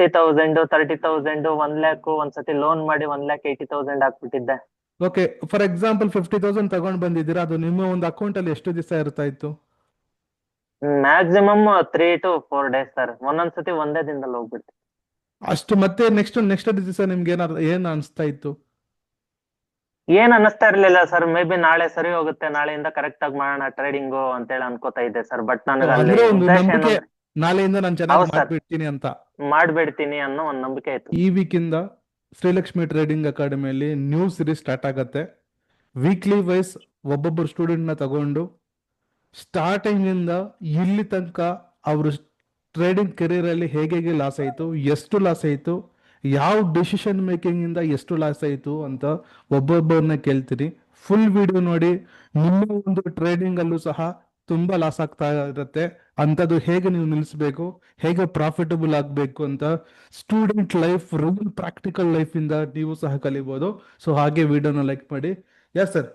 50,000 30,000 1 lakh ಒಂದ್ಸತಿ loan ಮಾಡಿ 1,80,000 ಹಾಕ್ಬಿಟ್ಟಿದ್ದೆ. Okay, for example 50,000 ತಗೊಂಡ್ ಬಂದಿದ್ದೀರಾ, ಅದು ನಿಮ್ಮ ಒಂದು ಅಕೌಂಟ್ ಅಲ್ಲಿ ಎಷ್ಟು ದಿವಸ ಇರ್ತಾ ಇತ್ತು? ಮ್ಯಾಕ್ಸಿಮಮ್ 3 to 4 days ಸರ್, ಒಂದೊಂದ್ಸತಿ ಒಂದೇ ದಿನದಲ್ಲಿ ಹೋಗ್ಬಿಟ್ಟು. ಅಷ್ಟು ಮತ್ತೆ ನೆಕ್ಸ್ಟ್ ದಿವಸ ನಿಮ್ಗೆ ಏನ್ ಅನ್ಸ್ತಾ ಇತ್ತು? ಏನ್ ಅನ್ನಿಸ್ತಾ ಇರ್ಲಿಲ್ಲ ಸರ್, ಮೇ ಬಿ ನಾಳೆ ಸರಿ ಹೋಗುತ್ತೆ, ನಾಳೆಯಿಂದ ಕರೆಕ್ಟ್ ಆಗಿ ಮಾಡೋಣ ಟ್ರೇಡಿಂಗು ಅಂತೇಳಿ ಅನ್ಕೋತಾ ಇದ್ದೆ ಸರ್. ಬಟ್ ನನಗೆ ಅಲ್ಲಿ ಅಂದ್ರೆ ಒಂದು ಉದ್ದೇಶ ನಂಬಿಕೆ, ಏನಂದ್ರೆ ನಾಳೆಯಿಂದ ನಾನು ಚೆನ್ನಾಗಿ ಹೌದ್ ಸರ್, ಮಾಡ್ಬಿಡ್ತೀನಿ ಅಂತ. ಮಾಡ್ಬಿಡ್ತೀನಿ ಅನ್ನೋ ಒಂದ್ ನಂಬಿಕೆ ಇತ್ತು. ಈ ವೀಕಿಂದ ಶ್ರೀಲಕ್ಷ್ಮಿ ಟ್ರೇಡಿಂಗ್ ಅಕಾಡೆಮಿಯಲ್ಲಿ ನ್ಯೂ ಸಿರೀಸ್ ಸ್ಟಾರ್ಟ್ ಆಗತ್ತೆ. ವೀಕ್ಲಿ ವೈಸ್ ಒಬ್ಬೊಬ್ಬರು ಸ್ಟೂಡೆಂಟ್ನ ತಗೊಂಡು ಸ್ಟಾರ್ಟಿಂಗ್ ಇಂದ ಇಲ್ಲಿ ತನಕ ಅವರು ಟ್ರೇಡಿಂಗ್ ಕೆರಿಯರ್ ಅಲ್ಲಿ ಹೇಗೆ ಲಾಸ್ ಆಯಿತು, ಎಷ್ಟು ಲಾಸ್ ಆಯಿತು, ಯಾವ ಡಿಸಿಷನ್ ಮೇಕಿಂಗ್ ಇಂದ ಎಷ್ಟು ಲಾಸ್ ಆಯಿತು ಅಂತ ಒಬ್ಬೊಬ್ಬರನ್ನ ಕೇಳ್ತೀರಿ. ಫುಲ್ ವಿಡಿಯೋ ನೋಡಿ. ನಿಮ್ಮ ಒಂದು ಟ್ರೇಡಿಂಗ್ ಅಲ್ಲೂ ಸಹ ತುಂಬಾ ಲಾಸ್ ಆಗ್ತಾ ಇರುತ್ತೆ, ಅಂಥದ್ದು ಹೇಗೆ ನೀವು ನಿಲ್ಲಿಸಬೇಕು, ಹೇಗೆ ಪ್ರಾಫಿಟಬಲ್ ಆಗಬೇಕು ಅಂತ student life, real practical life ಇಂದ ನೀವು ಸಹ ಕಲಿಬಹುದು. ಸೊ ಹಾಗೆ ವಿಡಿಯೋನ ಲೈಕ್ ಮಾಡಿ. ಯಸ್ ಸರ್,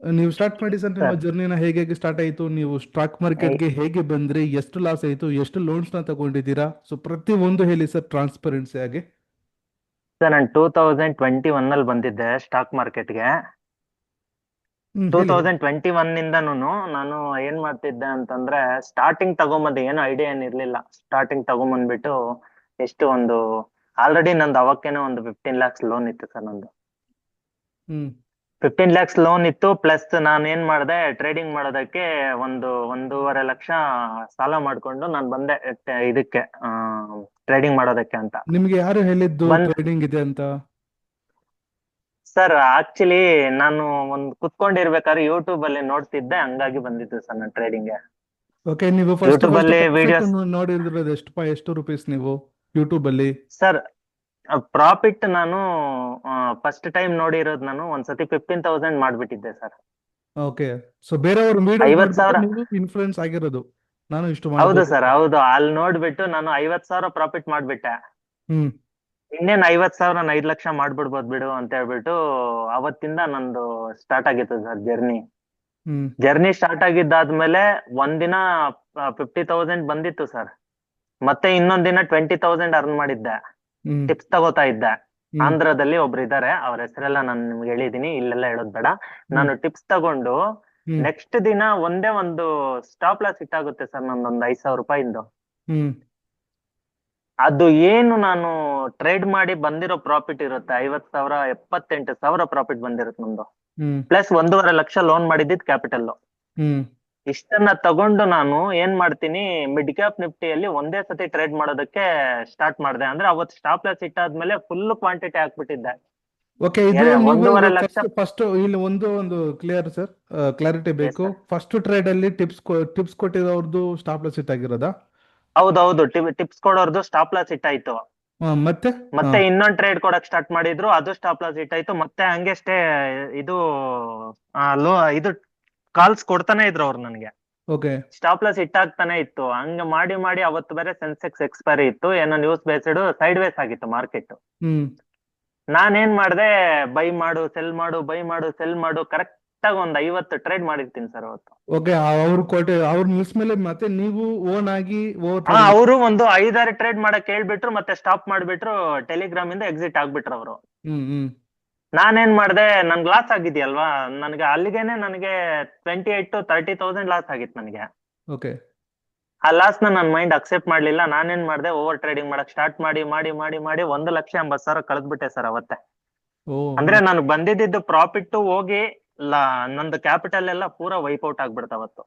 ನೀವು ಸ್ಟಾರ್ಟ್ ಮಾಡಿ ಸರ್. ನಿಮ್ಮ ಸರ್ ಜರ್ನಿನ ಹೇಗೆ ಸ್ಟಾರ್ಟ್ ಆಯಿತು, ನೀವು ಸ್ಟಾಕ್ ಮಾರ್ಕೆಟ್ಗೆ ಹೇಗೆ ಬಂದ್ರಿ, ಎಷ್ಟು ಲಾಸ್ ಆಯಿತು, ಎಷ್ಟು ಲೋನ್ಸ್ ನ ತಗೊಂಡಿದ್ದೀರಾ, ಸೊ ಪ್ರತಿ ಒಂದು ಹೇಳಿ ಸರ್ ಟ್ರಾನ್ಸ್ಪರೆನ್ಸಿ ಆಗಿ. ಸರ್ ನಾನು 2021 ಅಲ್ಲಿ ಬಂದಿದ್ದೆ ಸ್ಟಾಕ್ ಮಾರ್ಕೆಟ್ಗೆ. ಟೂ ಹೇಳಿ. ತೌಸಂಡ್ ಟ್ವೆಂಟಿ ಒನ್ ಇಂದನೂ ನಾನು ಏನ್ ಮಾಡ್ತಿದ್ದೆ ಅಂತಂದ್ರೆ, ಸ್ಟಾರ್ಟಿಂಗ್ ತಗೊಂಬಂದು ಏನು ಐಡಿಯಾ ಏನ್ ಇರ್ಲಿಲ್ಲ. ಸ್ಟಾರ್ಟಿಂಗ್ ತಗೊಂಬಂದ್ಬಿಟ್ಟು ಎಷ್ಟು ಒಂದು ಆಲ್ರೆಡಿ ನಂದು ಅವಕ್ಕೇನೆ ಒಂದು 15 lakhs ಲೋನ್ ಇತ್ತು ಸರ್ ನಂದು. ಹ್ಮ್ 15 lakhs ಲೋನ್ ಇತ್ತು, ಪ್ಲಸ್ ನಾನು ಏನ್ ಮಾಡಿದೆ, ಟ್ರೇಡಿಂಗ್ ಮಾಡೋದಕ್ಕೆ 1.5 ಲಕ್ಷ ಸಾಲ ಮಾಡ್ಕೊಂಡು ನಾನು ಬಂದೆ ಇದಕ್ಕೆ ಟ್ರೇಡಿಂಗ್ ಮಾಡೋದಕ್ಕೆ ಅಂತ. ನಿಮ್ಗೆ ಯಾರು ಹೇಳಿದ್ದು ಬಂದ್ ಟ್ರೇಡಿಂಗ್ ಇದೆ ಅಂತ? ಸರ್ ಆಕ್ಚುಲಿ ನಾನು ಕುತ್ಕೊಂಡಿರ್ಬೇಕಾದ್ರೆ ಯೂಟ್ಯೂಬ್ ಅಲ್ಲಿ ನೋಡ್ತಿದ್ದೆ, ಹಂಗಾಗಿ ಬಂದಿದ್ದು ಸರ್ ನಾನು ಟ್ರೇಡಿಂಗ್ಗೆ. ಓಕೆ, ನೀವು ಫಸ್ಟ್ ಯೂಟ್ಯೂಬ್ ಅಲ್ಲಿ ಪ್ರಾಫಿಟ್ ವಿಡಿಯೋಸ್ ನೋಡಿರೋದು ಎಷ್ಟು ರುಪೀಸ್ ನೀವು ಯೂಟ್ಯೂಬ್ ಅಲ್ಲಿ? ಸರ್, ಪ್ರಾಫಿಟ್ ನಾನು ಫಸ್ಟ್ ಟೈಮ್ ನೋಡಿರೋದು ನಾನು ಒಂದ್ಸತಿ 15,000 ಮಾಡ್ಬಿಟ್ಟಿದ್ದೆ ಸರ್. ಓಕೆ, ಸೊ ಬೇರೆಯವ್ರ ವಿಡಿಯೋ 50,000. ನೋಡ್ಬಿಟ್ಟು ನೀವು ಇನ್ಫ್ಲೂಯೆನ್ಸ್ ಆಗಿರೋದು, ನಾನು ಇಷ್ಟು ಹೌದು ಮಾಡ್ಬೋದು. ಸರ್, ಹೌದು. ಅಲ್ಲಿ ನೋಡ್ಬಿಟ್ಟು ನಾನು 50,000 ಪ್ರಾಫಿಟ್ ಮಾಡ್ಬಿಟ್ಟೆ. ಹ್ಮ್ ಇನ್ನೇನ್ 50,000 5 ಲಕ್ಷ ಮಾಡ್ಬಿಡ್ಬೋದು ಬಿಡು ಅಂತ ಹೇಳ್ಬಿಟ್ಟು ಅವತ್ತಿಂದ ನಂದು ಸ್ಟಾರ್ಟ್ ಆಗಿತ್ತು ಸರ್ ಜರ್ನಿ. ಹ್ಮ್ ಜರ್ನಿ ಸ್ಟಾರ್ಟ್ ಆಗಿದ್ದಾದ್ಮೇಲೆ ಒಂದಿನ 50,000 ಬಂದಿತ್ತು ಸರ್. ಮತ್ತೆ ಇನ್ನೊಂದ್ ದಿನ 20,000 ಅರ್ನ್ ಮಾಡಿದ್ದೆ. ಹ್ಮ್ ಟಿಪ್ಸ್ ತಗೋತಾ ಇದ್ದೆ. ಹ್ಮ್ ಆಂಧ್ರದಲ್ಲಿ ಒಬ್ರು ಇದಾರೆ, ಅವ್ರ ಹೆಸರೆಲ್ಲ ನಾನು ನಿಮ್ಗೆ ಹೇಳಿದೀನಿ, ಇಲ್ಲೆಲ್ಲ ಹೇಳೋದ್ ಬೇಡ. ಹ್ಮ್ ನಾನು ಟಿಪ್ಸ್ ತಗೊಂಡು ಹ್ಮ್ ನೆಕ್ಸ್ಟ್ ದಿನ ಒಂದೇ ಒಂದು ಸ್ಟಾಪ್ ಲಾಸ್ ಹಿಟ್ ಆಗುತ್ತೆ ಸರ್ ನಂದೊಂದು 5,000 ರೂಪಾಯಿಂದು. ಹ್ಮ್ ಅದು ಏನು ನಾನು ಟ್ರೇಡ್ ಮಾಡಿ ಬಂದಿರೋ ಪ್ರಾಫಿಟ್ ಇರುತ್ತೆ 50,000, 78,000 ಪ್ರಾಫಿಟ್ ಬಂದಿರುತ್ತೆ ನಮ್ದು. ಹ್ಮ್ ಪ್ಲಸ್ 1.5 ಲಕ್ಷ ಲೋನ್ ಮಾಡಿದ್ದಿದ್ ಕ್ಯಾಪಿಟಲ್. ಹ್ಮ್ ಇಷ್ಟನ್ನ ತಗೊಂಡು ನಾನು ಏನ್ ಮಾಡ್ತೀನಿ, ಮಿಡ್ ಕ್ಯಾಪ್ ನಿಫ್ಟಿಯಲ್ಲಿ ಒಂದೇ ಸತಿ ಟ್ರೇಡ್ ಮಾಡೋದಕ್ಕೆ ಸ್ಟಾರ್ಟ್ ಮಾಡಿದೆ. ಅಂದ್ರೆ ಅವತ್ತು ಸ್ಟಾಪ್ ಲಾಸ್ ಇಟ್ಟಾದ್ಮೇಲೆ ಫುಲ್ ಕ್ವಾಂಟಿಟಿ ಹಾಕ್ಬಿಟ್ಟಿದ್ದೆ. ಓಕೆ, ಇದು ನೀವು 1.5 ಲಕ್ಷ. ಫಸ್ಟ್ ಇಲ್ಲಿ ಒಂದು ಕ್ಲಿಯರ್ ಸರ್, ಕ್ಲಾರಿಟಿ ಎಸ್ ಬೇಕು. ಸರ್, ಫಸ್ಟ್ ಟ್ರೇಡ್ ಅಲ್ಲಿ ಟಿಪ್ಸ್ ಕೊಟ್ಟಿರೋರ್ದು ಸ್ಟಾಪ್ ಲಾಸ್ ಹಿಟ್ ಆಗಿರೋದಾ? ಹೌದೌದು. ಟಿಪ್ಸ್ ಕೊಡೋರ್ದು ಸ್ಟಾಪ್ ಲಾಸ್ ಇಟ್ಟಾಯ್ತು. ಮತ್ತೆ ಮತ್ತೆ ಇನ್ನೊಂದ್ ಟ್ರೇಡ್ ಕೊಡಕ್ ಸ್ಟಾರ್ಟ್ ಮಾಡಿದ್ರು, ಅದು ಸ್ಟಾಪ್ ಲಾಸ್ ಇಟ್ಟಾಯ್ತು. ಮತ್ತೆ ಹಂಗೆ ಇದು ಇದು ಕಾಲ್ಸ್ ಕೊಡ್ತಾನೆ ಇದ್ರು ಅವ್ರು ನನಗೆ. ಓಕೆ. ಸ್ಟಾಪ್ ಲಾಸ್ ಇಟ್ಟಾಗ್ತಾನೆ ಇತ್ತು. ಹಂಗ ಮಾಡಿ ಮಾಡಿ ಅವತ್ತು ಬೇರೆ ಸೆನ್ಸೆಕ್ಸ್ ಎಕ್ಸ್ಪೈರಿ ಇತ್ತು, ಏನೋ ನ್ಯೂಸ್ ಬೇಸ್ಡ್ ಸೈಡ್ ವೇಸ್ ಆಗಿತ್ತು ಮಾರ್ಕೆಟ್. ಹ್ಮ್ ನಾನೇನ್ ಮಾಡ್ದೆ, ಬೈ ಮಾಡು ಸೆಲ್ ಮಾಡು, ಬೈ ಮಾಡು ಸೆಲ್ ಮಾಡು, ಕರೆಕ್ಟ್ ಆಗಿ ಒಂದ್ 50 ಟ್ರೇಡ್ ಮಾಡಿರ್ತೀನಿ ಸರ್ ಅವತ್ತು. ಓಕೆ, ಅವ್ರು ನಿಲ್ಸ್ಮೇಲೆ ಮತ್ತೆ ನೀವು ಓನ್ ಆಗಿ ಅವರು ಒಂದು 5-6 ಟ್ರೇಡ್ ಮಾಡಕ್ ಹೇಳ್ಬಿಟ್ರು, ಮತ್ತೆ ಸ್ಟಾಪ್ ಮಾಡ್ಬಿಟ್ರು, ಟೆಲಿಗ್ರಾಮ್ ಇಂದ ಎಕ್ಸಿಟ್ ಆಗ್ಬಿಟ್ರು ಅವರು. ಹ್ಮ್ ಹ್ಮ್ ನಾನೇನ್ ಮಾಡ್ದೆ, ನನ್ಗೆ ಲಾಸ್ ಆಗಿದ್ಯಲ್ವಾ, ನನಗೆ ಅಲ್ಲಿಗೆನೆ ನನಗೆ 28 to 30,000 ಲಾಸ್ ಆಗಿತ್ತು ನನಗೆ. ಓಕೆ. ಆ ಲಾಸ್ ನನ್ನ ಮೈಂಡ್ ಅಕ್ಸೆಪ್ಟ್ ಮಾಡ್ಲಿಲ್ಲ. ನಾನೇನ್ ಮಾಡ್ದೆ, ಓವರ್ ಟ್ರೇಡಿಂಗ್ ಮಾಡಕ್ ಸ್ಟಾರ್ಟ್ ಮಾಡಿ ಮಾಡಿ ಮಾಡಿ ಮಾಡಿ 1,80,000 ಕಳೆದ್ಬಿಟ್ಟೆ ಸರ್ ಅವತ್ತೆ. ಓ, ಅಂದ್ರೆ ನನಗೆ ಬಂದಿದ್ದು ಪ್ರಾಫಿಟ್ ಹೋಗಿ ನಂದು ಕ್ಯಾಪಿಟಲ್ ಎಲ್ಲ ಪೂರಾ ವೈಪ್ಔಟ್ ಆಗ್ಬಿಡ್ತು ಅವತ್ತು.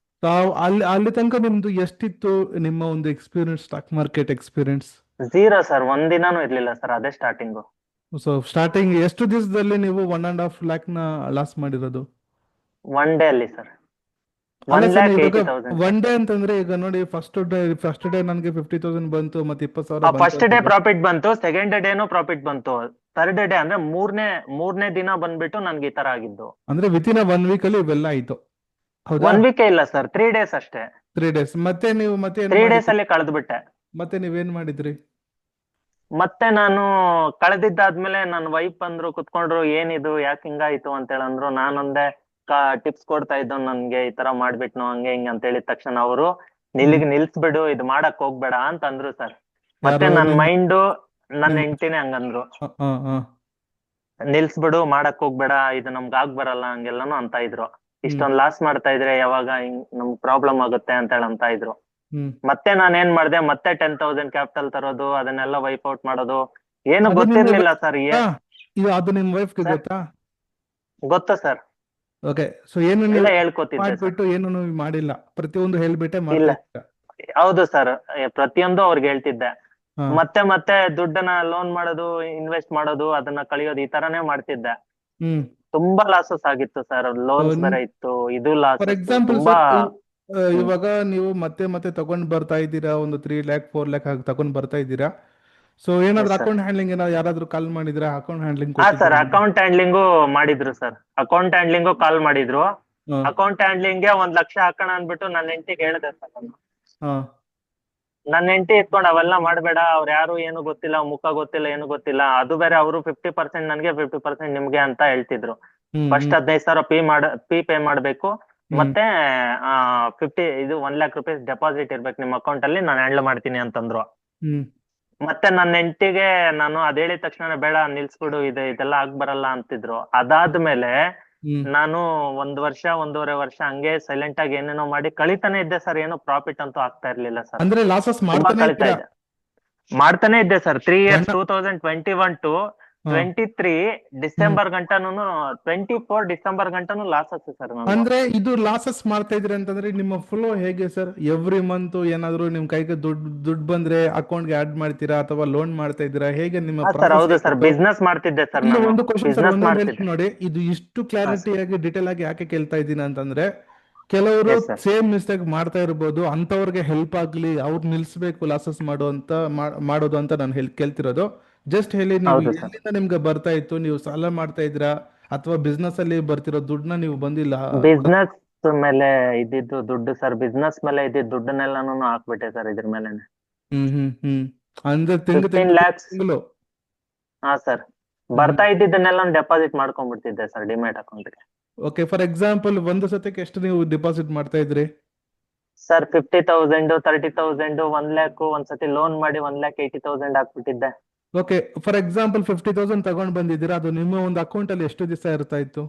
ಅಲ್ಲಿ ತನಕ ನಿಮ್ದು ಎಷ್ಟಿತ್ತು ನಿಮ್ಮ ಒಂದು experience, stock market experience? 0 sir, ಒಂದಿನಾನು ಇರ್ಲಿಲ್ಲ ಸರ್, ಅದೇ ಸ್ಟಾರ್ಟಿಂಗು. ಸೊ ಸ್ಟಾರ್ಟಿಂಗ್ ಎಷ್ಟು ದಿವಸದಲ್ಲಿ ನೀವು 1.5 lakh ನ ಲಾಸ್ ಮಾಡಿರೋದು? ಒನ್ ಡೇ ಅಲ್ಲಿ ಸರ್, ಅಲ್ಲ ಸರ್, ಇವಾಗ 1,80,000. ಒನ್ ಡೇ ಅಂತಂದ್ರೆ ಈಗ ನೋಡಿ, ಫಸ್ಟ್ ಡೇ ನನಗೆ 50,000 ಬಂತು, ಮತ್ತೆ 20,000 ಫಸ್ಟ್ ಡೇ ಬಂತು. ಪ್ರಾಫಿಟ್ ಬಂತು, ಸೆಕೆಂಡ್ ಡೇನು ಪ್ರಾಫಿಟ್ ಬಂತು, ಥರ್ಡ್ ಡೇ ಅಂದ್ರೆ ಮೂರನೇ ದಿನ ಬಂದ್ಬಿಟ್ಟು ನನ್ಗೆ ಈ ತರ ಆಗಿದ್ದು. ಅಂದ್ರೆ ವಿತಿನ್ 1 week ಅಲ್ಲಿ ಇವೆಲ್ಲ ಆಯ್ತು, ಹೌದಾ? 1 week ಇಲ್ಲ ಸರ್, 3 days ಅಷ್ಟೇ. 3 days. ಮತ್ತೆ ನೀವು ಮತ್ತೆ 3 days ಅಲ್ಲಿ ಕಳೆದ್ಬಿಟ್ಟೆ. ಮತ್ತೆ ನೀವೇನ್ ಮಾಡಿದ್ರಿ? ಮತ್ತೆ ನಾನು ಕಳೆದಿದ್ದಾದ್ಮೇಲೆ ನನ್ನ ವೈಫ್ ಅಂದ್ರು, ಕುತ್ಕೊಂಡ್ರು, ಏನಿದು ಯಾಕೆ ಹಿಂಗಾಯ್ತು ಅಂತ ಹೇಳಂದ್ರು. ನಾನೊಂದೇ ಟಿಪ್ಸ್ ಕೊಡ್ತಾ ಇದ್ದು, ನನ್ಗೆ ಈ ತರ ಮಾಡ್ಬಿಟ್ನು ಹಂಗೆ ಹಿಂಗೆ ಅಂತ ಹೇಳಿದ ತಕ್ಷಣ ಅವರು ನಿಲ್ಸ್ಬಿಡು, ಇದು ಮಾಡಕ್ ಹೋಗ್ಬೇಡ ಅಂತ ಅಂದ್ರು ಸರ್. ಮತ್ತೆ ನನ್ನ ಮೈಂಡು ನನ್ನ ನಿಮ್ ಹೆಂಡತಿನೇ ಹಂಗಂದ್ರು, ಹ ಹ ಹ. ನಿಲ್ಸ್ಬಿಡು, ಮಾಡಕ್ ಹೋಗ್ಬೇಡ, ಇದು ನಮ್ಗ್ ಆಗ್ ಬರಲ್ಲ ಹಂಗೆಲ್ಲಾನು ಅಂತ ಇದ್ರು. ಹ್ಮ್ ಇಷ್ಟೊಂದ್ ಲಾಸ್ ಮಾಡ್ತಾ ಇದ್ರೆ ಯಾವಾಗ ಹಿಂಗ್ ನಮ್ಗ್ ಪ್ರಾಬ್ಲಮ್ ಆಗುತ್ತೆ ಅಂತ ಹೇಳಿ ಅಂತ ಇದ್ರು. ಹ್ಮ್. ಮತ್ತೆ ನಾನ್ ಏನ್ ಮಾಡ್ದೆ, ಮತ್ತೆ 10,000 ಕ್ಯಾಪಿಟಲ್ ತರೋದು, ಅದನ್ನೆಲ್ಲ ವೈಪ್ ಔಟ್ ಮಾಡೋದು, ಏನು ಅದು ನಿಮ್ಮ ಗೊತ್ತಿರ್ಲಿಲ್ಲ ಸರ್. ಇದು ಅದು ನಿಮ್ ವೈಫ್ಗೆ ಸರ್ ಗೊತ್ತಾ? ಗೊತ್ತಾ ಸರ್, ಓಕೆ, ಸೊ ಏನು ಎಲ್ಲ ನೀವು ಹೇಳ್ಕೊತಿದ್ದೆ ಸರ್. ಮಾಡ್ಬಿಟ್ಟು ಏನು ನೀವು ಮಾಡಿಲ್ಲ, ಪ್ರತಿಯೊಂದು ಹೇಳ್ಬಿಟ್ಟೆ ಮಾಡ್ತಾ ಇಲ್ಲ, ಇದ್ದೀರಾ? ಹೌದು ಸರ್, ಪ್ರತಿಯೊಂದು ಅವ್ರಿಗೆ ಹೇಳ್ತಿದ್ದೆ. ಹಾ. ಮತ್ತೆ ಮತ್ತೆ ದುಡ್ಡನ್ನ ಲೋನ್ ಮಾಡೋದು, ಇನ್ವೆಸ್ಟ್ ಮಾಡೋದು, ಅದನ್ನ ಕಳಿಯೋದು, ಈ ತರಾನೇ ಮಾಡ್ತಿದ್ದೆ. ಹ್ಮ್. ತುಂಬಾ ಲಾಸಸ್ ಆಗಿತ್ತು ಸರ್, ಲೋನ್ಸ್ ಬೇರೆ ಇತ್ತು, ಇದು ಫಾರ್ ಲಾಸಸ್ ಎಕ್ಸಾಂಪಲ್ ತುಂಬಾ. ಸರ್, ಹ್ಮ್. ಇವಾಗ ನೀವು ಮತ್ತೆ ಮತ್ತೆ ತಗೊಂಡ್ ಬರ್ತಾ ಇದ್ದೀರಾ, ಒಂದು 3 ಲ್ಯಾಕ್ 4 ಲ್ಯಾಕ್ ಹಾಗೆ ತಗೊಂಡ್ ಬರ್ತಾ ಇದ್ದೀರಾ. ಸೊ ಏನಾದ್ರು ಎಸ್ ಸರ್. ಅಕೌಂಟ್ ಹ್ಯಾಂಡ್ಲಿಂಗ್ ಏನಾದ್ರು ಯಾರಾದ್ರೂ ಕಾಲ್ ಮಾಡಿದ್ರೆ ಅಕೌಂಟ್ ಹ್ಯಾಂಡ್ಲಿಂಗ್ ಹಾ ಸರ್, ಕೊಟ್ಟಿದ್ದೀರಾ ನೀವು? ಅಕೌಂಟ್ ಹ್ಯಾಂಡ್ಲಿಂಗು ಮಾಡಿದ್ರು ಸರ್, ಅಕೌಂಟ್ ಹ್ಯಾಂಡ್ಲಿಂಗು ಕಾಲ್ ಮಾಡಿದ್ರು. ಹಾ. ಅಕೌಂಟ್ ಹ್ಯಾಂಡ್ಲಿಂಗ್ಗೆ 1 ಲಕ್ಷ ಹಾಕೋಣ ಅನ್ಬಿಟ್ಟು ನನ್ನ ಹೆಂಡತಿಗೆ ಹೇಳಿದೆ ಸರ್ ನಾನು. ಹಾ. ನನ್ನ ಹೆಂಡತಿ ಇಟ್ಕೊಂಡು ಅವೆಲ್ಲ ಮಾಡ್ಬೇಡ, ಅವ್ರು ಯಾರು ಏನು ಗೊತ್ತಿಲ್ಲ, ಮುಖ ಗೊತ್ತಿಲ್ಲ, ಏನು ಗೊತ್ತಿಲ್ಲ, ಅದು ಬೇರೆ ಅವರು 50% ನನ್ಗೆ 50% ನಿಮ್ಗೆ ಅಂತ ಹೇಳ್ತಿದ್ರು. ಹ್ಮ್ ಫಸ್ಟ್ ಹ್ಮ್ 15,000 ಪೇ ಮಾಡ್ಬೇಕು, ಹ್ಮ್ ಮತ್ತೆ 1 lakh rupees ಡೆಪಾಸಿಟ್ ಇರ್ಬೇಕು ನಿಮ್ಮ ಅಕೌಂಟ್ ಅಲ್ಲಿ, ನಾನು ಹ್ಯಾಂಡಲ್ ಮಾಡ್ತೀನಿ ಅಂತಂದ್ರು. ಹ್ಮ್ ಮತ್ತೆ ನನ್ನ ಹೆಂಡತಿಗೆ ನಾನು ಅದ್ ಹೇಳಿದ ತಕ್ಷಣ ಬೇಡ ನಿಲ್ಸ್ಬಿಡು, ಇದೆಲ್ಲ ಆಗ್ ಬರಲ್ಲ ಅಂತಿದ್ರು. ಅದಾದ್ಮೇಲೆ ಹ್ಮ್. ನಾನು 1 ವರ್ಷ 1.5 ವರ್ಷ ಹಂಗೆ ಸೈಲೆಂಟ್ ಆಗಿ ಏನೇನೋ ಮಾಡಿ ಕಳಿತಾನೆ ಇದ್ದೆ ಸರ್, ಏನೋ ಪ್ರಾಫಿಟ್ ಅಂತೂ ಆಗ್ತಾ ಇರ್ಲಿಲ್ಲ ಸರ್. ಅಂದ್ರೆ ಲಾಸಸ್ ತುಂಬಾ ಮಾಡ್ತಾನೆ ಕಳಿತಾ ಇದ್ದೀರಾ? ಇದ್ದೆ, ಮಾಡ್ತಾನೆ ಇದ್ದೆ ಸರ್. 3 years, ಗಂಡ 2021 to ಹಾ. 23 ಹ್ಮ್. ಡಿಸೆಂಬರ್ ಗಂಟನೂ, 24 ಡಿಸೆಂಬರ್ ಗಂಟನೂ ಲಾಸ್ ಆಗ್ತದೆ ಸರ್ ನಂದು. ಅಂದ್ರೆ ಇದು ಲಾಸಸ್ ಮಾಡ್ತಾ ಇದ್ರಿ ಅಂತಂದ್ರೆ ನಿಮ್ಮ ಫ್ಲೋ ಹೇಗೆ ಸರ್? ಎವ್ರಿ ಮಂತ್ ಏನಾದ್ರು ನಿಮ್ ಕೈಗೆ ದುಡ್ಡು ಬಂದ್ರೆ ಅಕೌಂಟ್ಗೆ ಆಡ್ ಮಾಡ್ತೀರಾ ಅಥವಾ ಲೋನ್ ಮಾಡ್ತಾ ಇದ್ದೀರಾ? ಹೇಗೆ ನಿಮ್ಮ ಹಾ ಸರ್, ಪ್ರಾಸೆಸ್ ಹೌದು ಸರ್, ಹೇಗಿತ್ತು? ಬಿಸ್ನೆಸ್ ಮಾಡ್ತಿದ್ದೆ ಸರ್, ಇಲ್ಲಿ ನಾನು ಒಂದು ಕ್ವಶನ್ ಸರ್, ಬಿಸ್ನೆಸ್ ಒಂದೊಂದು ಮಾಡ್ತಿದ್ದೆ. ಹೇಳ್ತೀನಿ ನೋಡಿ. ಇದು ಇಷ್ಟು ಹಾ ಕ್ಲಾರಿಟಿ ಸರ್. ಆಗಿ ಡೀಟೇಲ್ ಆಗಿ ಯಾಕೆ ಕೇಳ್ತಾ ಇದ್ದೀನಿ ಅಂತಂದ್ರೆ, ಕೆಲವರು ಎಸ್ ಸರ್. ಸೇಮ್ ಮಿಸ್ಟೇಕ್ ಮಾಡ್ತಾ ಇರ್ಬೋದು, ಅಂತವ್ರಿಗೆ ಹೆಲ್ಪ್ ಆಗ್ಲಿ, ಅವ್ರು ನಿಲ್ಸ್ಬೇಕು ಲಾಸಸ್ ಮಾಡೋದು ಅಂತ ನಾನು ಕೇಳ್ತಿರೋದು. ಜಸ್ಟ್ ಹೇಳಿ, ನೀವು ಹೌದು ಸರ್. ಎಲ್ಲಿಂದ ನಿಮ್ಗೆ ಬರ್ತಾ ಇತ್ತು? ನೀವು ಸಾಲ ಮಾಡ್ತಾ ಇದ್ರಾ ಅಥವಾ ಬಿಸ್ನೆಸ್ ಅಲ್ಲಿ ಬರ್ತಿರೋ ದುಡ್ಡನ್ನ ನೀವು ಬಂದಿಲ್ಲ ಬಿಸ್ನೆಸ್ ಮೇಲೆ ಇದ್ದಿದ್ದು ದುಡ್ಡು ಸರ್, ಬಿಸ್ನೆಸ್ ಮೇಲೆ ಇದ್ದಿದ್ದು ದುಡ್ಡನ್ನೆಲ್ಲಾನು ಹಾಕ್ಬಿಟ್ಟೆ ಸರ್ ಇದ್ರ ಮೇಲೆನೆ. ಹ್ಮ್ ಹ್ಮ್ ಹ್ಮ್. ಅಂದ್ರೆ ತಿಂಗಳು 15 ತಿಂಗಳು lakhs. ತಿಂಗಳು. ಹಾ ಸರ್, ಹ್ಮ್. ಬರ್ತಾ ಇದ್ದಿದ್ದನ್ನೆಲ್ಲ ಡೆಪಾಸಿಟ್ ಮಾಡ್ಕೊಂಡ್ಬಿಡ್ತಿದ್ದೆ ಸರ್ ಡಿಮ್ಯಾಟ್ ಅಕೌಂಟ್ಗೆ. ಓಕೆ, ಫಾರ್ ಎಕ್ಸಾಂಪಲ್ ಒಂದು ಸತಕ್ಕೆ ಎಷ್ಟು ನೀವು ಡಿಪಾಸಿಟ್ ಮಾಡ್ತಾ ಇದ್ರಿ? ಸರ್ 50,000, 30,000, 1 lakh, ಒಂದ್ಸತಿ ಲೋನ್ ಮಾಡಿ 1,80,000 ಹಾಕ್ಬಿಟ್ಟಿದ್ದೆ. ಓಕೆ, ಫಾರ್ ಎಕ್ಸಾಂಪಲ್ 50,000 ತಗೊಂಡ್ ಬಂದಿದ್ದೀರಾ, ಅದು ನಿಮ್ಮ ಒಂದು ಅಕೌಂಟ್ ಅಲ್ಲಿ ಎಷ್ಟು ದಿವಸ ಇರ್ತಾ ಇತ್ತು?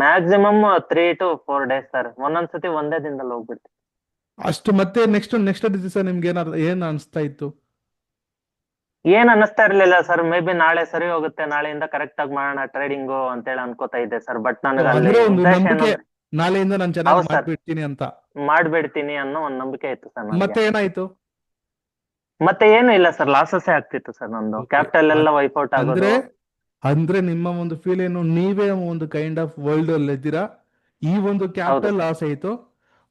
ಮ್ಯಾಕ್ಸಿಮಮ್ 3 to 4 days ಸರ್, ಒಂದೊಂದ್ಸತಿ ಒಂದೇ ದಿನದಲ್ಲಿ ಹೋಗ್ಬಿಡ್ತು. ಅಷ್ಟು ಮತ್ತೆ ನೆಕ್ಸ್ಟ್ ದಿವಸ ನಿಮ್ಗೆ ಏನ್ ಅನಿಸ್ತಾ ಇತ್ತು? ಏನ್ ಅನ್ನಿಸ್ತಾ ಇರ್ಲಿಲ್ಲ ಸರ್, ಮೇ ಬಿ ನಾಳೆ ಸರಿ ಹೋಗುತ್ತೆ, ನಾಳೆಯಿಂದ ಕರೆಕ್ಟ್ ಆಗಿ ಮಾಡೋಣ ಟ್ರೇಡಿಂಗು ಅಂತೇಳಿ ಅನ್ಕೋತಾ ಇದ್ದೆ ಸರ್. ಬಟ್ So, ನನಗೆ ಅಲ್ಲಿ ಅಂದ್ರೆ ಒಂದು ಉದ್ದೇಶ ಏನು, ನಂಬಿಕೆ, ನಾಳೆಯಿಂದ ನಾನು ಚೆನ್ನಾಗಿ ಹೌದು ಸರ್, ಮಾಡ್ಬಿಡ್ತೀನಿ ಅಂತ. ಮಾಡ್ಬಿಡ್ತೀನಿ ಅನ್ನೋ ಒಂದ್ ನಂಬಿಕೆ ಇತ್ತು ಸರ್ ನನಗೆ. ಮತ್ತೆ ಏನಾಯ್ತು? ಮತ್ತೆ ಏನು ಇಲ್ಲ ಸರ್, ಲಾಸಸ್ಸೇ ಆಗ್ತಿತ್ತು ಸರ್ ನಂದು, ಓಕೆ, ಕ್ಯಾಪಿಟಲ್ ಎಲ್ಲ ವೈಪೌಟ್ ಅಂದ್ರೆ ಆಗೋದು. ಅಂದ್ರೆ ನಿಮ್ಮ ಒಂದು ಫೀಲ್ ಏನು, ನೀವೇ ಒಂದು ಕೈಂಡ್ ಆಫ್ ವರ್ಲ್ಡ್ ಅಲ್ಲಿ ಇದ್ದೀರಾ. ಈ ಒಂದು ಹೌದು ಕ್ಯಾಪಿಟಲ್ ಸರ್. ಲಾಸ್ ಆಯ್ತು,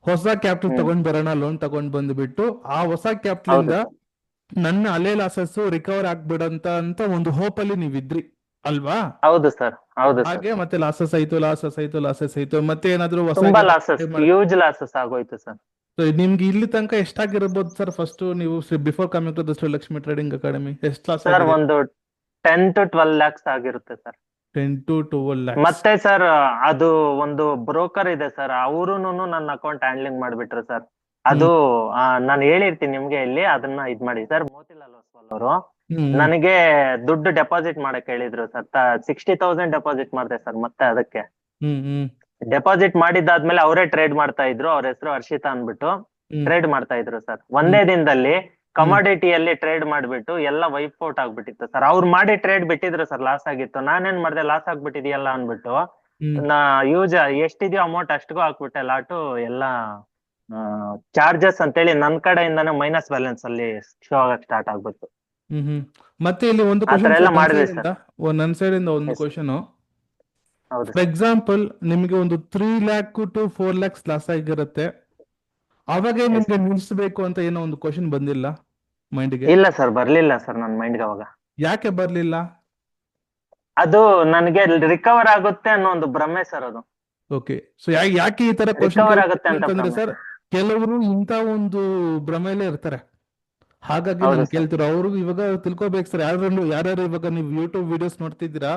ಹೊಸ ಕ್ಯಾಪಿಟಲ್ ಹ್ಮ್. ತಗೊಂಡ್ ಬರೋಣ, ಲೋನ್ ತಗೊಂಡ್ ಬಂದ್ಬಿಟ್ಟು ಆ ಹೊಸ ಕ್ಯಾಪಿಟಲ್ ಹೌದು ಇಂದ ಸರ್. ನನ್ನ ಹಳೆ ಲಾಸಸ್ ರಿಕವರ್ ಆಗ್ಬಿಡಂತ ಅಂತ ಒಂದು ಹೋಪ್ ಅಲ್ಲಿ ನೀವಿದ್ರಿ ಅಲ್ವಾ? ಹೌದು ಸರ್. ಹೌದು ಸರ್. ಹಾಗೆ ಮತ್ತೆ ಲಾಸಸ್ ಆಯ್ತು. ಮತ್ತೆ ಏನಾದ್ರು ತುಂಬಾ ಹೊಸಗೆ ಲಾಸಸ್, ಹ್ಯೂಜ್ ಲಾಸಸ್ ಆಗೋಯ್ತು ಸರ್. ನಿಮ್ಗೆ ಇಲ್ಲಿ ತನಕ ಎಷ್ಟಾಗಿರ್ಬೋದು ಸರ್? ಫಸ್ಟ್ ನೀವು before coming to the Srilakshmi trading academy ಎಷ್ಟು ಲಾಸ್ ಸರ್ ಆಗಿದೆ? ಒಂದು 10 to 12 lakhs ಆಗಿರುತ್ತೆ ಸರ್. 10 to 12 lakhs. ಮತ್ತೆ ಸರ್, ಅದು ಒಂದು ಬ್ರೋಕರ್ ಇದೆ ಸರ್, ಅವರುನು ನನ್ನ ಅಕೌಂಟ್ ಹ್ಯಾಂಡ್ಲಿಂಗ್ ಮಾಡ್ಬಿಟ್ರು ಸರ್. ಅದು ಹ್ಮ್ ನಾನು ಹೇಳಿರ್ತೀನಿ ನಿಮ್ಗೆ ಇಲ್ಲಿ, ಅದನ್ನ ಇದ್ ಮಾಡಿ ಸರ್. ಮೋತಿಲಾಲ್ ಒಸ್ವಾಲ್ ಅವರು ಹ್ಮ್ ನನಗೆ ದುಡ್ಡು ಡೆಪಾಸಿಟ್ ಮಾಡಕ್ ಹೇಳಿದ್ರು ಸರ್. 60,000 ಡೆಪಾಸಿಟ್ ಮಾಡಿದೆ ಸರ್. ಮತ್ತೆ ಅದಕ್ಕೆ ಹ್ಮ್ ಹ್ಮ್ ಡೆಪಾಸಿಟ್ ಮಾಡಿದ್ದಾದ್ಮೇಲೆ ಅವರೇ ಟ್ರೇಡ್ ಮಾಡ್ತಾ ಇದ್ರು. ಅವ್ರ ಹೆಸರು ಹರ್ಷಿತಾ ಅನ್ಬಿಟ್ಟು ಹ್ಮ್ ಟ್ರೇಡ್ ಮಾಡ್ತಾ ಇದ್ರು ಸರ್. ಹ್ಮ್ ಒಂದೇ ದಿನದಲ್ಲಿ ಹ್ಮ್ ಕಮಾಡಿಟಿಯಲ್ಲಿ ಟ್ರೇಡ್ ಮಾಡ್ಬಿಟ್ಟು ಎಲ್ಲ ವೈಪ್ ಔಟ್ ಆಗ್ಬಿಟ್ಟಿತ್ತು ಸರ್. ಅವ್ರು ಮಾಡಿ ಟ್ರೇಡ್ ಬಿಟ್ಟಿದ್ರು ಸರ್, ಲಾಸ್ ಆಗಿತ್ತು. ನಾನೇನ್ ಮಾಡ್ದೆ, ಲಾಸ್ ಆಗ್ಬಿಟ್ಟಿದೆಯಲ್ಲ ಅನ್ಬಿಟ್ಟು ಹ್ಮ್ ನಾ ಎಷ್ಟಿದೆಯೋ ಅಮೌಂಟ್ ಅಷ್ಟಿಗೂ ಹಾಕ್ಬಿಟ್ಟೆ. ಲಾಟು ಎಲ್ಲ ಚಾರ್ಜಸ್ ಅಂತೇಳಿ ನನ್ ಕಡೆಯಿಂದಾನೆ ಮೈನಸ್ ಬ್ಯಾಲೆನ್ಸ್ ಅಲ್ಲಿ ಶೋ ಆಗಕ್ ಸ್ಟಾರ್ಟ್ ಆಗ್ಬಿಟ್ಟು. ಹ್ಮ್. ಮತ್ತೆ ಇಲ್ಲಿ ಒಂದು ಆತರ ಕ್ವಶನ್ ಎಲ್ಲ ಸರ್, ಮಾಡಿದೆ ಸರ್. ನನ್ನ ಸೈಡ್ ಇಂದ ಒಂದು ಎಸ್. ಕ್ವಶನ್. ಹೌದು ಫಾರ್ ಸರ್. ಎಕ್ಸಾಂಪಲ್ ನಿಮಗೆ ಒಂದು 3 lakh to 4 lakhs ಲಾಸ್ ಆಗಿರುತ್ತೆ, ಅವಾಗ ಎಸ್. ನಿಮ್ಗೆ ನಿಲ್ಲಿಸಬೇಕು ಅಂತ ಏನೋ ಒಂದು ಕ್ವಶನ್ ಬಂದಿಲ್ಲ ಮೈಂಡ್ಗೆ? ಇಲ್ಲ ಸರ್, ಬರ್ಲಿಲ್ಲ ಸರ್ ನನ್ ಮೈಂಡ್ಗೆ ಅವಾಗ. ಯಾಕೆ ಬರ್ಲಿಲ್ಲ? ಅದು ನನಗೆ ರಿಕವರ್ ಆಗುತ್ತೆ ಅನ್ನೋ ಒಂದು ಭ್ರಮೆ ಸರ್ ಅದು. ಓಕೆ, ಸೊ ಯಾಕೆ ಈ ತರ ಕ್ವಶನ್ ರಿಕವರ್ ಆಗುತ್ತೆ ಕೇಳ್ತೀನಿ ಅಂತ ಅಂತಂದ್ರೆ ಭ್ರಮೆ ಸರ್, ಸರ್. ಕೆಲವರು ಇಂಥ ಒಂದು ಭ್ರಮೆಯಲ್ಲೇ ಇರ್ತಾರೆ. ಹಾಗಾಗಿ ಹೌದು ನಾನು ಸರ್. ಕೇಳ್ತಿರೋ ಅವ್ರಿಗೂ ಇವಾಗ ತಿಳ್ಕೊಬೇಕು ಸರ್. ಯಾರ್ಯಾರು ಇವಾಗ ನೀವು ಯೂಟ್ಯೂಬ್ ವಿಡಿಯೋಸ್ ನೋಡ್ತಿದ್ದೀರಾ,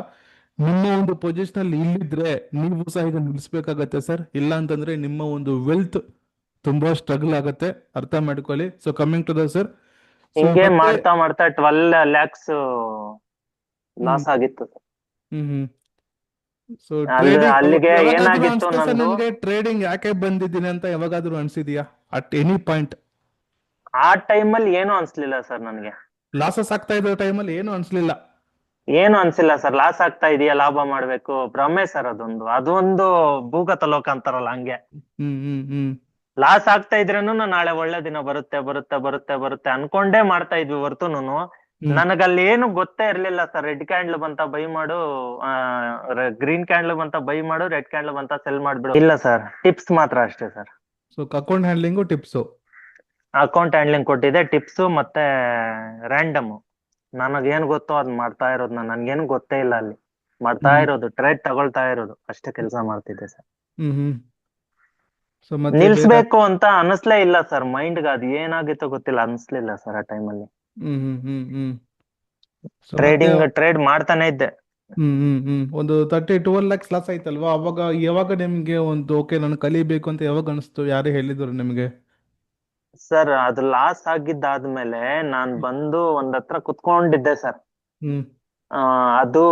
ನಿಮ್ಮ ಒಂದು ಪೊಸಿಷನ್ ಅಲ್ಲಿ ಇಲ್ಲಿದ್ರೆ ನೀವು ಸಹ ಈಗ ನಿಲ್ಲಿಸ್ಬೇಕಾಗತ್ತೆ ಸರ್. ಇಲ್ಲ ಅಂತಂದ್ರೆ ನಿಮ್ಮ ಒಂದು ವೆಲ್ತ್ ತುಂಬಾ ಸ್ಟ್ರಗಲ್ ಆಗತ್ತೆ, ಅರ್ಥ ಮಾಡ್ಕೊಳ್ಳಿ. So coming to the sir, so ಹಿಂಗೆ ಮತ್ತೆ ಮಾಡ್ತಾ ಮಾಡ್ತಾ 12 lakhs ಹ್ಮ್ ಲಾಸ್ ಆಗಿತ್ತು. ಹ್ಮ್ ಹ್ಮ್ ಸೊ ಅಲ್ಲಿಗೆ ಯಾವಾಗಾದ್ರೂ ಏನಾಗಿತ್ತು ಅನ್ಸುತ್ತೆ ಸರ್ ನಂದು, ನಿಮ್ಗೆ ಟ್ರೇಡಿಂಗ್ ಯಾಕೆ ಬಂದಿದ್ದೀನಿ ಅಂತ ಯಾವಾಗಾದ್ರೂ ಅನ್ಸಿದ್ಯಾ ಅಟ್ ಎನಿ ಪಾಯಿಂಟ್? ಆ ಟೈಮಲ್ಲಿ ಏನು ಅನ್ಸ್ಲಿಲ್ಲ ಸರ್ ನನ್ಗೆ. ಲಾಸಸ್ ಆಗ್ತಾ ಇದ್ದ ಟೈಮಲ್ಲಿ ಏನು ಅನ್ಸ್ಲಿಲ್ಲ. ಏನು ಅನ್ಸಿಲ್ಲ ಸರ್. ಲಾಸ್ ಆಗ್ತಾ ಇದೆಯಾ, ಲಾಭ ಮಾಡ್ಬೇಕು, ಭ್ರಮೆ ಸರ್ ಅದೊಂದು ಭೂಗತ ಲೋಕ ಅಂತಾರಲ್ಲ ಹಂಗೆ. ಹ್ಮ್ ಹ್ಮ್ ಹ್ಮ್ ಲಾಸ್ ಆಗ್ತಾ ಇದ್ರೇನು ನಾಳೆ ಒಳ್ಳೆ ದಿನ ಬರುತ್ತೆ ಬರುತ್ತೆ ಬರುತ್ತೆ ಬರುತ್ತೆ ಅನ್ಕೊಂಡೇ ಮಾಡ್ತಾ ಇದ್ವಿ ಹೊರ್ತುನು ಹ್ಮ್ ನನಗಲ್ಲಿ ಏನು ಗೊತ್ತೇ ಇರ್ಲಿಲ್ಲ ಸರ್. ರೆಡ್ ಕ್ಯಾಂಡ್ಲ್ ಬಂತ ಬೈ ಮಾಡು, ಗ್ರೀನ್ ಕ್ಯಾಂಡ್ಲ್ ಬಂತ ಬೈ ಮಾಡು, ರೆಡ್ ಕ್ಯಾಂಡ್ಲ್ ಬಂತ ಸೆಲ್ ಮಾಡ್ಬಿಡು. ಇಲ್ಲ ಸರ್, ಟಿಪ್ಸ್ ಮಾತ್ರ ಅಷ್ಟೇ sir. So account handling tips. Account handling ಕೊಟ್ಟಿದೆ, ಟಿಪ್ಸ್ ಮತ್ತೆ ರ್ಯಾಂಡಮ್. ನನಗೇನ್ ಗೊತ್ತೋ ಅದ್ ಮಾಡ್ತಾ ಇರೋದು. ನನ್ಗೇನು ಗೊತ್ತೇ ಇಲ್ಲ ಅಲ್ಲಿ. ಮಾಡ್ತಾ ಹ್ಮ್ ಇರೋದು, ಟ್ರೇಡ್ ತಗೊಳ್ತಾ ಇರೋದು ಅಷ್ಟೇ ಕೆಲಸ ಮಾಡ್ತಿದ್ದೆ ಸರ್. ಹ್ಮ್ ಹ್ಮ್ ಸೊ ಮತ್ತೆ ಬೇರೆ ನಿಲ್ಸ್ಬೇಕು ಅಂತ ಅನಿಸ್ಲೇ ಇಲ್ಲ ಸರ್. ಮೈಂಡ್ಗೆ ಅದು ಏನಾಗಿತ್ತೋ ಗೊತ್ತಿಲ್ಲ, ಅನ್ಸ್ಲಿಲ್ಲ ಸರ್ ಆ ಟೈಮಲ್ಲಿ. ಹ್ಮ್ ಹ್ಮ್ ಹ್ಮ್ ಹ್ಮ್ ಸೊ ಮತ್ತೆ ಟ್ರೇಡ್ ಮಾಡ್ತಾನೆ ಇದ್ದೆ. ಒಂದು 12 lakhs ಲಾಸ್ ಆಯ್ತಲ್ವಾ, ಅವಾಗ ಯಾವಾಗ ನಿಮ್ಗೆ ಒಂದು ಓಕೆ ನಾನು ಕಲಿಬೇಕು ಅಂತ ಯಾವಾಗ ಅನಿಸ್ತು? ಯಾರು ಹೇಳಿದ್ರು ನಿಮ್ಗೆ? ಸರ್ ಅದು ಲಾಸ್ ಆಗಿದ್ದಾದ್ಮೇಲೆ ನಾನ್ ಬಂದು ಒಂದ್ ಹತ್ರ ಕುತ್ಕೊಂಡಿದ್ದೆ ಸರ್. ಹ್ಮ್ ಅದು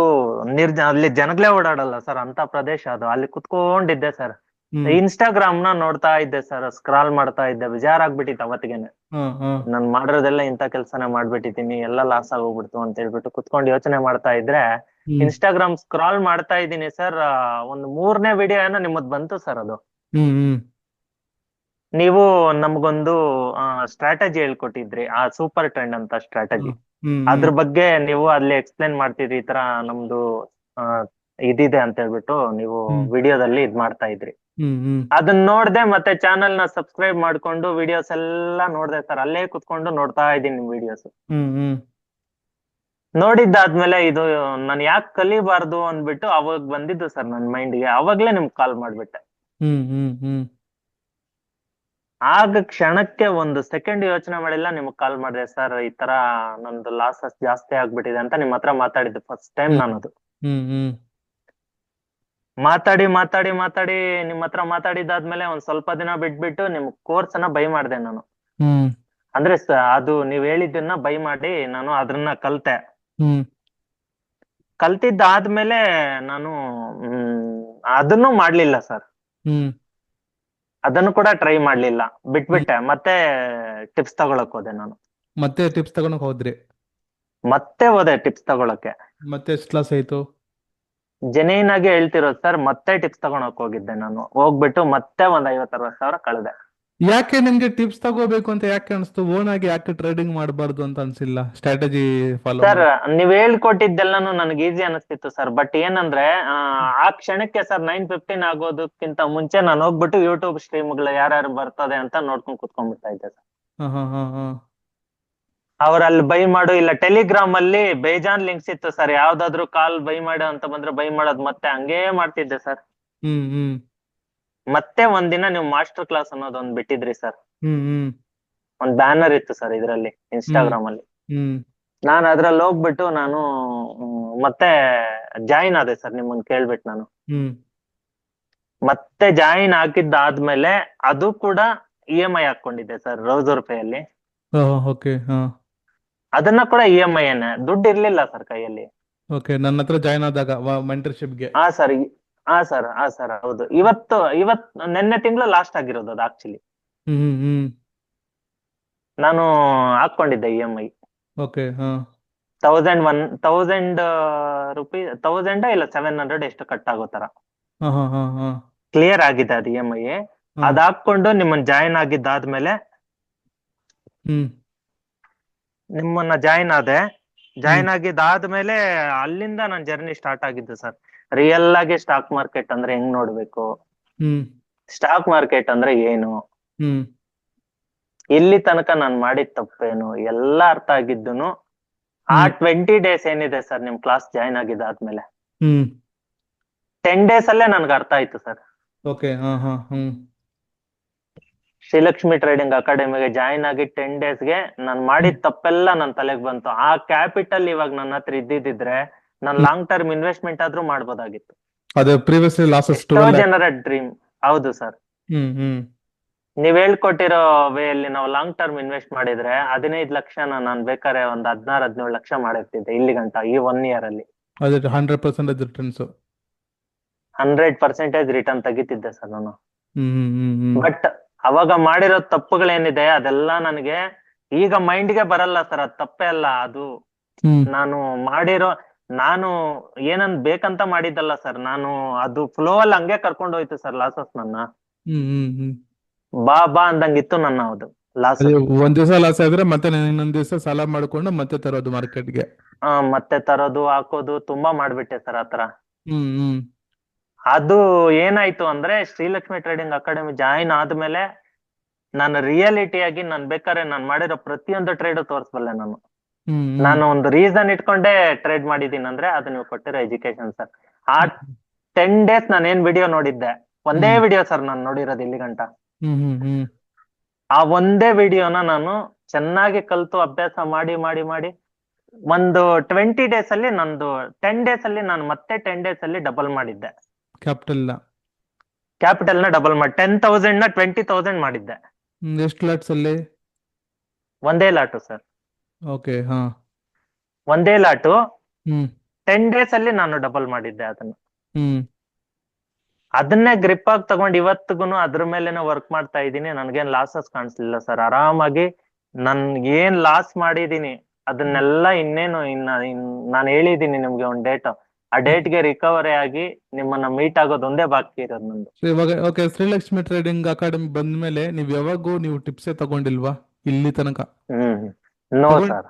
ಅಲ್ಲಿ ಜನಗಳೇ ಓಡಾಡಲ್ಲ ಸರ್, ಅಂತ ಪ್ರದೇಶ ಅದು. ಅಲ್ಲಿ ಕುತ್ಕೊಂಡಿದ್ದೆ ಸರ್. ಹ್ಮ್ ಇನ್ಸ್ಟಾಗ್ರಾಮ್ ನ ನೋಡ್ತಾ ಇದ್ದೆ ಸರ್, ಸ್ಕ್ರಾಲ್ ಮಾಡ್ತಾ ಇದ್ದೆ. ಬೇಜಾರಾಗ್ಬಿಟ್ಟಿತ್ತು ಅವತ್ತಿಗೆನೆ. ಹಾ ಹಾ ನಾನ್ ಮಾಡಿರೋದೆಲ್ಲ ಇಂಥ ಕೆಲ್ಸನೇ ಮಾಡ್ಬಿಟ್ಟಿದೀನಿ, ಎಲ್ಲ ಲಾಸ್ ಆಗೋಗ್ಬಿಡ್ತು ಅಂತ ಹೇಳ್ಬಿಟ್ಟು ಕುತ್ಕೊಂಡು ಯೋಚನೆ ಮಾಡ್ತಾ ಇದ್ರೆ ಹ್ಮ್ ಇನ್ಸ್ಟಾಗ್ರಾಮ್ ಸ್ಕ್ರಾಲ್ ಮಾಡ್ತಾ ಇದ್ದೀನಿ ಸರ್. ಒಂದು 3ನೇ ವಿಡಿಯೋ ಏನೋ ನಿಮ್ಮದ್ ಬಂತು ಸರ್. ಅದು ಹ್ಮ್ ಹ್ಮ್ ನೀವು ನಮ್ಗೊಂದು ಸ್ಟ್ರಾಟಜಿ ಹೇಳ್ಕೊಟ್ಟಿದ್ರಿ, ಆ ಸೂಪರ್ ಟ್ರೆಂಡ್ ಅಂತ ಸ್ಟ್ರಾಟಜಿ. ಹ್ಮ್ ಅದ್ರ ಬಗ್ಗೆ ನೀವು ಅಲ್ಲಿ ಎಕ್ಸ್ಪ್ಲೇನ್ ಮಾಡ್ತಿದ್ರಿ, ಈ ತರ ನಮ್ದು ಆ, ಇದಿದೆ ಅಂತ ಹೇಳ್ಬಿಟ್ಟು ನೀವು ಹ್ಮ್ ವಿಡಿಯೋದಲ್ಲಿ ಇದ್ ಮಾಡ್ತಾ ಇದ್ರಿ. ಹ್ಮ್ ಹ್ಮ್ ಅದನ್ನ ನೋಡ್ದೆ, ಮತ್ತೆ ಚಾನಲ್ ನ ಸಬ್ಸ್ಕ್ರೈಬ್ ಮಾಡ್ಕೊಂಡು ವಿಡಿಯೋಸ್ ಎಲ್ಲಾ ನೋಡ್ದೆ ಸರ್. ಅಲ್ಲೇ ಕುತ್ಕೊಂಡು ನೋಡ್ತಾ ಇದ್ದೀನಿ ನಿಮ್ ವಿಡಿಯೋಸ್. ಹ್ಮ್ ಹ್ಮ್ ನೋಡಿದ್ದಾದ್ಮೇಲೆ ಇದು ನಾನು ಯಾಕೆ ಕಲಿಬಾರ್ದು ಅಂದ್ಬಿಟ್ಟು ಅವಾಗ ಬಂದಿದ್ದು ಸರ್ ನನ್ನ ಮೈಂಡ್ಗೆ. ಅವಾಗ್ಲೇ ನಿಮ್ಗೆ ಕಾಲ್ ಮಾಡ್ಬಿಟ್ಟೆ. ಹ್ಮ್ ಹ್ಮ್ ಹ್ಮ್ ಆಗ ಕ್ಷಣಕ್ಕೆ ಒಂದು ಸೆಕೆಂಡ್ ಯೋಚನೆ ಮಾಡಿಲ್ಲ, ನಿಮ್ಗೆ ಕಾಲ್ ಮಾಡಿದೆ ಸರ್. ಈ ತರ ನಂದು ಲಾಸಸ್ ಜಾಸ್ತಿ ಆಗ್ಬಿಟ್ಟಿದೆ ಅಂತ ನಿಮ್ ಹತ್ರ ಮಾತಾಡಿದ್ದು ಫಸ್ಟ್ ಟೈಮ್ ನಾನು. ಅದು ಹ್ಮ್ ಹ್ಮ್ ಮಾತಾಡಿ ಮಾತಾಡಿ ಮಾತಾಡಿ ನಿಮ್ ಹತ್ರ ಮಾತಾಡಿದಾದ್ಮೇಲೆ ಒಂದ್ ಸ್ವಲ್ಪ ದಿನ ಬಿಟ್ಬಿಟ್ಟು ನಿಮ್ ಕೋರ್ಸ್ ಅನ್ನ ಬೈ ಮಾಡಿದೆ ನಾನು. ಹ್ಮ್ ಅಂದ್ರೆ ಅದು ನೀವ್ ಹೇಳಿದ್ದನ್ನ ಬೈ ಮಾಡಿ ನಾನು ಅದನ್ನ ಕಲ್ತೆ. ಹ್ಮ್ ಕಲ್ತಿದ್ದಾದ್ಮೇಲೆ ನಾನು ಅದನ್ನು ಮಾಡ್ಲಿಲ್ಲ ಸರ್. ಹ್ಮ್ ಅದನ್ನು ಕೂಡ ಟ್ರೈ ಮಾಡ್ಲಿಲ್ಲ, ಬಿಟ್ಬಿಟ್ಟೆ. ಮತ್ತೆ ಟಿಪ್ಸ್ ತಗೊಳಕ್ ಹೋದೆ ನಾನು. ಮತ್ತೆ ಟಿಪ್ಸ್ ತಗೊಂಡೋಗ್ ಹೋದ್ರಿ? ಮತ್ತೆ ಹೋದೆ ಟಿಪ್ಸ್ ತಗೊಳಕ್ಕೆ. ಮತ್ತೆ ಎಷ್ಟು ಲಾಸ್ ಆಯ್ತು? ಜೆನ್ಯೂನ್ ಆಗಿ ಹೇಳ್ತಿರೋದು ಸರ್, ಮತ್ತೆ ಟಿಪ್ಸ್ ತಗೊಳಕ್ ಹೋಗಿದ್ದೆ ನಾನು. ಹೋಗ್ಬಿಟ್ಟು ಮತ್ತೆ ಒಂದ್ 50-60 ಸಾವಿರ ಕಳೆದೆ. ಯಾಕೆ ನಿಮ್ಗೆ ಟಿಪ್ಸ್ ತಗೋಬೇಕು ಅಂತ ಯಾಕೆ ಅನಿಸ್ತು? ಓನ್ ಆಗಿ ಯಾಕೆ ಟ್ರೇಡಿಂಗ್ ಮಾಡಬಾರ್ದು ಅಂತ ಅನ್ಸಿಲ್ಲ? ಸ್ಟ್ರಾಟಜಿ ಫಾಲೋ ಸರ್ ಮಾಡಿ. ನೀವ್ ಹೇಳ್ಕೊಟ್ಟಿದ್ದೆಲ್ಲಾನು ನನಗೆ ಈಸಿ ಅನಿಸ್ತಿತ್ತು ಸರ್. ಬಟ್ ಏನಂದ್ರೆ ಆ ಕ್ಷಣಕ್ಕೆ ಸರ್ 9:15 ಆಗೋದಕ್ಕಿಂತ ಮುಂಚೆ ನಾನು ಹೋಗ್ಬಿಟ್ಟು ಯೂಟ್ಯೂಬ್ ಸ್ಟ್ರೀಮ್ಗಳು ಯಾರ್ಯಾರು ಬರ್ತದೆ ಅಂತ ನೋಡ್ಕೊಂಡ್ ಕುತ್ಕೊಂಡ್ಬಿಡ್ತಾ ಇದ್ದೆ ಸರ್. ಹಾ ಹಾ ಹಾ ಹಾ ಅವ್ರಲ್ಲಿ ಬೈ ಮಾಡು, ಇಲ್ಲ ಟೆಲಿಗ್ರಾಮ್ ಅಲ್ಲಿ ಬೇಜಾನ್ ಲಿಂಕ್ಸ್ ಇತ್ತು ಸರ್. ಯಾವ್ದಾದ್ರು ಕಾಲ್ ಬೈ ಮಾಡು ಅಂತ ಬಂದ್ರೆ ಬೈ ಮಾಡೋದು, ಮತ್ತೆ ಹಂಗೇ ಮಾಡ್ತಿದ್ದೆ ಸರ್. ಹ್ಮ್ ಹ್ಮ್ ಮತ್ತೆ ಒಂದಿನ ನೀವು ಮಾಸ್ಟರ್ ಕ್ಲಾಸ್ ಅನ್ನೋದೊಂದ್ ಬಿಟ್ಟಿದ್ರಿ ಸರ್. ಹ್ಮ್ ಹ್ಮ್ ಒಂದ್ ಬ್ಯಾನರ್ ಇತ್ತು ಸರ್ ಇದ್ರಲ್ಲಿ, ಇನ್ಸ್ಟಾಗ್ರಾಮ್ ಅಲ್ಲಿ. ಹ್ಮ್ ನಾನು ಅದ್ರಲ್ಲಿ ಹೋಗ್ಬಿಟ್ಟು ನಾನು ಮತ್ತೆ ಜಾಯಿನ್ ಆದೆ ಸರ್, ನಿಮ್ಮನ್ನ ಕೇಳ್ಬಿಟ್ಟು ನಾನು. ಹ್ಮ್ ಮತ್ತೆ ಜಾಯಿನ್ ಆಗಿದ್ದಾದ್ಮೇಲೆ ಅದು ಕೂಡ EMI ಹಾಕೊಂಡಿದ್ದೆ ಸರ್, ₹1000 ಅಲ್ಲಿ. ಓಕೆ ಹಾ ಅದನ್ನ ಕೂಡ EMI ಏನೆ, ದುಡ್ಡು ಇರ್ಲಿಲ್ಲ ಸರ್ ಕೈಯಲ್ಲಿ. ಓಕೆ, ನನ್ನ ಹತ್ರ ಜಾಯ್ನ್ ಆದಾಗ ಮೆಂಟರ್ಶಿಪ್ಗೆ. ಹಾ ಸರ್, ಹಾ ಸರ್ ಹೌದು. ನಿನ್ನೆ ತಿಂಗಳು ಲಾಸ್ಟ್ ಆಗಿರೋದು ಅದು ಆಕ್ಚುಲಿ. ಹ್ಮ್ ಹ್ಮ್ ಹ್ಮ್ ನಾನು ಹಾಕೊಂಡಿದ್ದೆ EMI. ಓಕೆ ಹಾ 1000 ರುಪೀಸ್, 1000 ಇಲ್ಲ 700 ಎಷ್ಟು ಕಟ್ ಆಗೋ ತರ ಹಾ ಹಾ ಹಾ ಹಾ ಕ್ಲಿಯರ್ ಆಗಿದೆ ಅದು EMI. ಹಾ ಅದ್ ಹಾಕೊಂಡು ನಿಮ್ಮನ್ನ ಜಾಯಿನ್ ಆಗಿದ್ದಾದ್ಮೇಲೆ ಹ್ಮ್ ನಿಮ್ಮನ್ನ ಜಾಯಿನ್ ಆಗಿದ್ದಾದ್ಮೇಲೆ ಅಲ್ಲಿಂದ ನನ್ನ ಜರ್ನಿ ಸ್ಟಾರ್ಟ್ ಆಗಿದ್ದು ಸರ್. ರಿಯಲ್ ಆಗಿ ಸ್ಟಾಕ್ ಮಾರ್ಕೆಟ್ ಅಂದ್ರೆ ಹೆಂಗ್ ನೋಡ್ಬೇಕು, ಹ್ಮ್ ಸ್ಟಾಕ್ ಮಾರ್ಕೆಟ್ ಅಂದ್ರೆ ಏನು, ಹ್ಮ್ ಇಲ್ಲಿ ತನಕ ನಾನ್ ಮಾಡಿದ ತಪ್ಪೇನು ಎಲ್ಲ ಅರ್ಥ ಆಗಿದ್ದುನು ಆ 20 days ಏನಿದೆ ಸರ್ ನಿಮ್ ಕ್ಲಾಸ್ ಜಾಯಿನ್ ಆಗಿದ್ದಾದ್ಮೇಲೆ, ಹ್ಮ್ 10 days ಅಲ್ಲೇ ನನ್ಗೆ ಅರ್ಥ ಆಯ್ತು ಸರ್. ಓಕೆ ಹಾ ಹಾ ಹ್ಮ್ ಶ್ರೀಲಕ್ಷ್ಮಿ ಟ್ರೇಡಿಂಗ್ ಅಕಾಡೆಮಿಗೆ ಜಾಯಿನ್ ಆಗಿ 10 daysಗೆ ನಾನ್ ಮಾಡಿದ ತಪ್ಪೆಲ್ಲ ನನ್ ತಲೆಗೆ ಬಂತು. ಆ ಕ್ಯಾಪಿಟಲ್ ಇವಾಗ ನನ್ನ ಹತ್ರ ಇದ್ದಿದ್ರೆ ನಾನ್ ಲಾಂಗ್ ಟರ್ಮ್ ಇನ್ವೆಸ್ಟ್ಮೆಂಟ್ ಆದ್ರೂ ಮಾಡ್ಬೋದಾಗಿತ್ತು. ಅದೇ ಪ್ರೀವಿಯಸ್ಲಿ ಲಾಸಸ್ ಎಷ್ಟೋ ಜನರ ಡ್ರೀಮ್. ಹೌದು ಸರ್. ಹ್ಮ್ ಹ್ಮ್ ನೀವ್ ಹೇಳ್ಕೊಟ್ಟಿರೋ ವೇಯಲ್ಲಿ ನಾವು ಲಾಂಗ್ ಟರ್ಮ್ ಇನ್ವೆಸ್ಟ್ ಮಾಡಿದ್ರೆ 15 ಲಕ್ಷನ ನಾನ್ ಬೇಕಾದ್ರೆ ಒಂದ್ 16-17 ಲಕ್ಷ ಮಾಡಿರ್ತಿದ್ದೆ ಇಲ್ಲಿ ಗಂಟ ಈ 1 ಇಯರ್ ಅಲ್ಲಿ ಅದೇ 100% ರಿಟರ್ನ್ಸ್. 100% ರಿಟರ್ನ್ ತೆಗಿತಿದ್ದೆ ಸರ್ ನಾನು. ಹ್ಮ್. ಬಟ್ ಅವಾಗ ಮಾಡಿರೋ ತಪ್ಪುಗಳೇನಿದೆ ಅದೆಲ್ಲ ನನಗೆ ಈಗ ಮೈಂಡ್ಗೆ ಬರಲ್ಲ ಸರ್. ಅದ್ ತಪ್ಪೇ ಅಲ್ಲ ಅದು. ಹ್ಮ್ ನಾನು ಮಾಡಿರೋ ನಾನು ಏನಂದ್ ಬೇಕಂತ ಮಾಡಿದ್ದಲ್ಲ ಸರ್. ನಾನು ಅದು ಫ್ಲೋ ಅಲ್ಲಿ ಹಂಗೆ ಕರ್ಕೊಂಡು ಹೋಯ್ತು ಸರ್ ಲಾಸಸ್ ನನ್ನ. ಹ್ಮ್. ಬಾ ಬಾ ಅಂದಂಗಿತ್ತು ನನ್ನ ಅದು ಲಾಸ್. ಅದೇ ಒಂದ್ ದಿವಸ ಲಾಸ್ ಆದ್ರೆ ಮತ್ತೆ ಇನ್ನೊಂದ್ ದಿವಸ ಸಾಲ ಮಾಡ್ಕೊಂಡು ಮತ್ತೆ ತರೋದು ಮಾರ್ಕೆಟ್ಗೆ. ಮತ್ತೆ ತರೋದು ಹಾಕೋದು ತುಂಬಾ ಮಾಡ್ಬಿಟ್ಟೆ ಸರ್ ಆತರ. ಹ್ಮ್. ಅದು ಏನಾಯ್ತು ಅಂದ್ರೆ ಶ್ರೀಲಕ್ಷ್ಮಿ ಟ್ರೇಡಿಂಗ್ ಅಕಾಡೆಮಿ ಜಾಯಿನ್ ಆದ್ಮೇಲೆ ನಾನು ರಿಯಾಲಿಟಿಯಾಗಿ ನಾನ್ ಬೇಕಾದ್ರೆ ನಾನ್ ಮಾಡಿರೋ ಪ್ರತಿಯೊಂದು ಟ್ರೇಡ್ ತೋರಿಸ್ಬಲ್ಲೆ ನಾನು. ನಾನು ಒಂದು ರೀಸನ್ ಇಟ್ಕೊಂಡೇ ಟ್ರೇಡ್ ಮಾಡಿದೀನಿ ಅಂದ್ರೆ ಅದು ನೀವು ಕೊಟ್ಟಿರೋ ಎಜುಕೇಶನ್ ಸರ್. ಆ 10 days ನಾನು ಏನ್ ವಿಡಿಯೋ ನೋಡಿದ್ದೆ, ಒಂದೇ ವಿಡಿಯೋ ಸರ್ ನಾನು ನೋಡಿರೋದು ಇಲ್ಲಿ ಗಂಟ. ಆ ಒಂದೇ ವಿಡಿಯೋನ ನಾನು ಚೆನ್ನಾಗಿ ಕಲ್ತು ಅಭ್ಯಾಸ ಮಾಡಿ ಮಾಡಿ ಮಾಡಿ ಒಂದು 20 days ಅಲ್ಲಿ ನಂದು 10 days ಅಲ್ಲಿ ನಾನು ಮತ್ತೆ 10 days ಅಲ್ಲಿ ಡಬಲ್ ಮಾಡಿದ್ದೆ. ಕ್ಯಾಪಿಟಲ್ ನ ಡಬಲ್ ಮಾಡಿ 10,000 ನ 20,000 ಮಾಡಿದ್ದೆ. ಎಷ್ಟು ಲಾಟ್ಸ್ ಅಲ್ಲಿ? ಒಂದೇ ಲಾಟು ಸರ್. ಓಕೆ. ಒಂದೇ ಲಾಟು 10 days ಅಲ್ಲಿ ನಾನು ಡಬಲ್ ಮಾಡಿದ್ದೆ ಅದನ್ನ. ಅದನ್ನೇ ಗ್ರಿಪ್ ಆಗಿ ತಗೊಂಡ್ ಇವತ್ತಿಗೂ ಅದ್ರ ಮೇಲೆನೆ ವರ್ಕ್ ಮಾಡ್ತಾ ಇದ್ದೀನಿ. ನನ್ಗೇನ್ ಲಾಸಸ್ ಕಾಣಿಸ್ಲಿಲ್ಲ ಸರ್. ಆರಾಮಾಗಿ ನನ್ ಏನ್ ಲಾಸ್ ಮಾಡಿದೀನಿ ಅದನ್ನೆಲ್ಲ ನಾನು ಹೇಳಿದೀನಿ ನಿಮ್ಗೆ ಒಂದ್ ಡೇಟ್. ಆ ಡೇಟ್ಗೆ ರಿಕವರಿ ಆಗಿ ನಿಮ್ಮನ್ನ ಮೀಟ್ ಆಗೋದು ಒಂದೇ ಬಾಕಿ ಇರೋದು ನಂದು. ಇವಾಗ ಓಕೆ, ಶ್ರೀಲಕ್ಷ್ಮಿ ಟ್ರೇಡಿಂಗ್ ಅಕಾಡೆಮಿ ಬಂದ್ಮೇಲೆ ನೀವು ಟಿಪ್ಸೇ ತಗೊಂಡಿಲ್ವಾ ಇಲ್ಲಿ ತನಕ? ನೋ ಸರ್,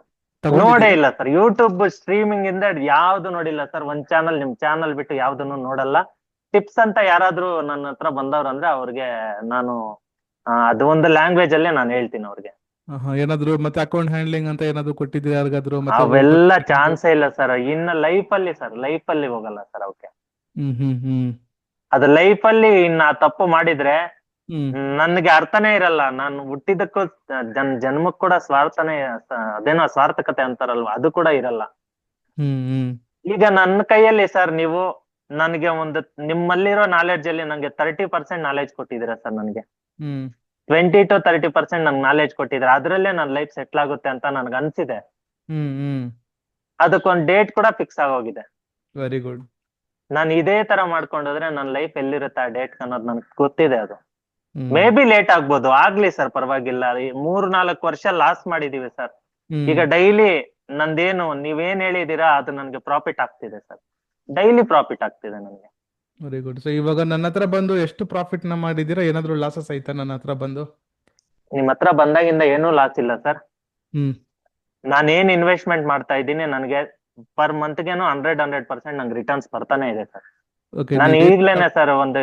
ನೋಡೇ ಇಲ್ಲ ಸರ್. ಯೂಟ್ಯೂಬ್ ಸ್ಟ್ರೀಮಿಂಗ್ ಇಂದ ಯಾವ್ದು ನೋಡಿಲ್ಲ ಸರ್. ಒಂದ್ ಚಾನಲ್, ನಿಮ್ ಚಾನಲ್ ಬಿಟ್ಟು ಯಾವ್ದನ್ನು ನೋಡಲ್ಲ. ಟಿಪ್ಸ್ ಅಂತ ಯಾರಾದ್ರೂ ನನ್ನ ಹತ್ರ ಬಂದವ್ರು ಅಂದ್ರೆ ಅವ್ರಿಗೆ ನಾನು ಅದು ಒಂದು ಲ್ಯಾಂಗ್ವೇಜ್ ಅಲ್ಲೇ ನಾನು ಹೇಳ್ತೀನಿ ಅವ್ರಿಗೆ. ಏನಾದ್ರು ಮತ್ತೆ ಅಕೌಂಟ್ ಹ್ಯಾಂಡ್ಲಿಂಗ್ ಅಂತ ಏನಾದ್ರು ಕೊಟ್ಟಿದ್ರೆ ಯಾರಿಗಾದ್ರು? ಅವೆಲ್ಲ ಚಾನ್ಸೇ ಇಲ್ಲ ಸರ್. ಇನ್ನ ಲೈಫ್ ಅಲ್ಲಿ ಹೋಗಲ್ಲ ಸರ್ ಅವಕ್ಕೆ. ಅದು ಲೈಫ್ ಅಲ್ಲಿ ಇನ್ನ ತಪ್ಪು ಮಾಡಿದ್ರೆ ನನ್ಗೆ ಅರ್ಥನೇ ಇರಲ್ಲ. ನಾನು ಹುಟ್ಟಿದಕ್ಕೂ ಜನ್ಮಕ್ ಕೂಡ ಸ್ವಾರ್ಥನೇ, ಅದೇನೋ ಸ್ವಾರ್ಥಕತೆ ಅಂತಾರಲ್ವಾ, ಅದು ಕೂಡ ಇರಲ್ಲ. ಈಗ ನನ್ನ ಕೈಯಲ್ಲಿ ಸರ್ ನೀವು ನನಗೆ ಒಂದು ನಿಮ್ಮಲ್ಲಿರೋ ನಾಲೆಡ್ಜ್ ಅಲ್ಲಿ ನಂಗೆ 30% ನಾಲೆಡ್ಜ್ ಕೊಟ್ಟಿದ್ದೀರಾ ಸರ್. ನನಗೆ 20 to 30% ನಂಗೆ ನಾಲೆಡ್ಜ್ ಕೊಟ್ಟಿದ್ರೆ ಅದ್ರಲ್ಲೇ ನನ್ನ ಲೈಫ್ ಸೆಟ್ಲ್ ಆಗುತ್ತೆ ಅಂತ ನನ್ಗೆ ಅನ್ಸಿದೆ. ಅದಕ್ಕೊಂದ್ ಡೇಟ್ ಕೂಡ ಫಿಕ್ಸ್ ಆಗೋಗಿದೆ. Very good. ನಾನು ಇದೇ ತರ ಮಾಡ್ಕೊಂಡೋದ್ರೆ ನನ್ನ ಲೈಫ್ ಎಲ್ಲಿರುತ್ತೆ ಆ ಡೇಟ್ ಅನ್ನೋದು ನನ್ಗೆ ಗೊತ್ತಿದೆ. ಅದು ಮೇ ಬಿ ಲೇಟ್ ಆಗ್ಬೋದು, ಆಗ್ಲಿ ಸರ್, ಪರವಾಗಿಲ್ಲ. 3-4 ವರ್ಷ ಲಾಸ್ ಮಾಡಿದೀವಿ ಸರ್. ಈಗ ಡೈಲಿ ನಂದೇನು ನೀವೇನ್ ಹೇಳಿದೀರಾ ಅದು ನನ್ಗೆ ಪ್ರಾಫಿಟ್ ಆಗ್ತಿದೆ ಸರ್. ಡೈಲಿ ಪ್ರಾಫಿಟ್ ಆಗ್ತಿದೆ ನನಗೆ. Very good. ಸೊ ಇವಾಗ ನನ್ನ ಹತ್ರ ಬಂದು ಎಷ್ಟು ಪ್ರಾಫಿಟ್ ನ ಮಾಡಿದೀರಾ? ಏನಾದ್ರು ಲಾಸಸ್ ಆಯ್ತಾ ನನ್ನ ಹತ್ರ ಬಂದು? ನಿಮ್ ಹತ್ರ ಬಂದಾಗಿಂದ ಏನೂ ಲಾಸ್ ಇಲ್ಲ ಸರ್. ನಾನೇನ್ ಇನ್ವೆಸ್ಟ್ಮೆಂಟ್ ಮಾಡ್ತಾ ಇದ್ದೀನಿ ನನಗೆ ಪರ್ ಮಂತ್ಗೆನು 100% ನಂಗೆ ರಿಟರ್ನ್ಸ್ ಬರ್ತಾನೆ ಇದೆ ಸರ್. ನಾನು ಈಗ್ಲೇನೆ ಸರ್ ಒಂದು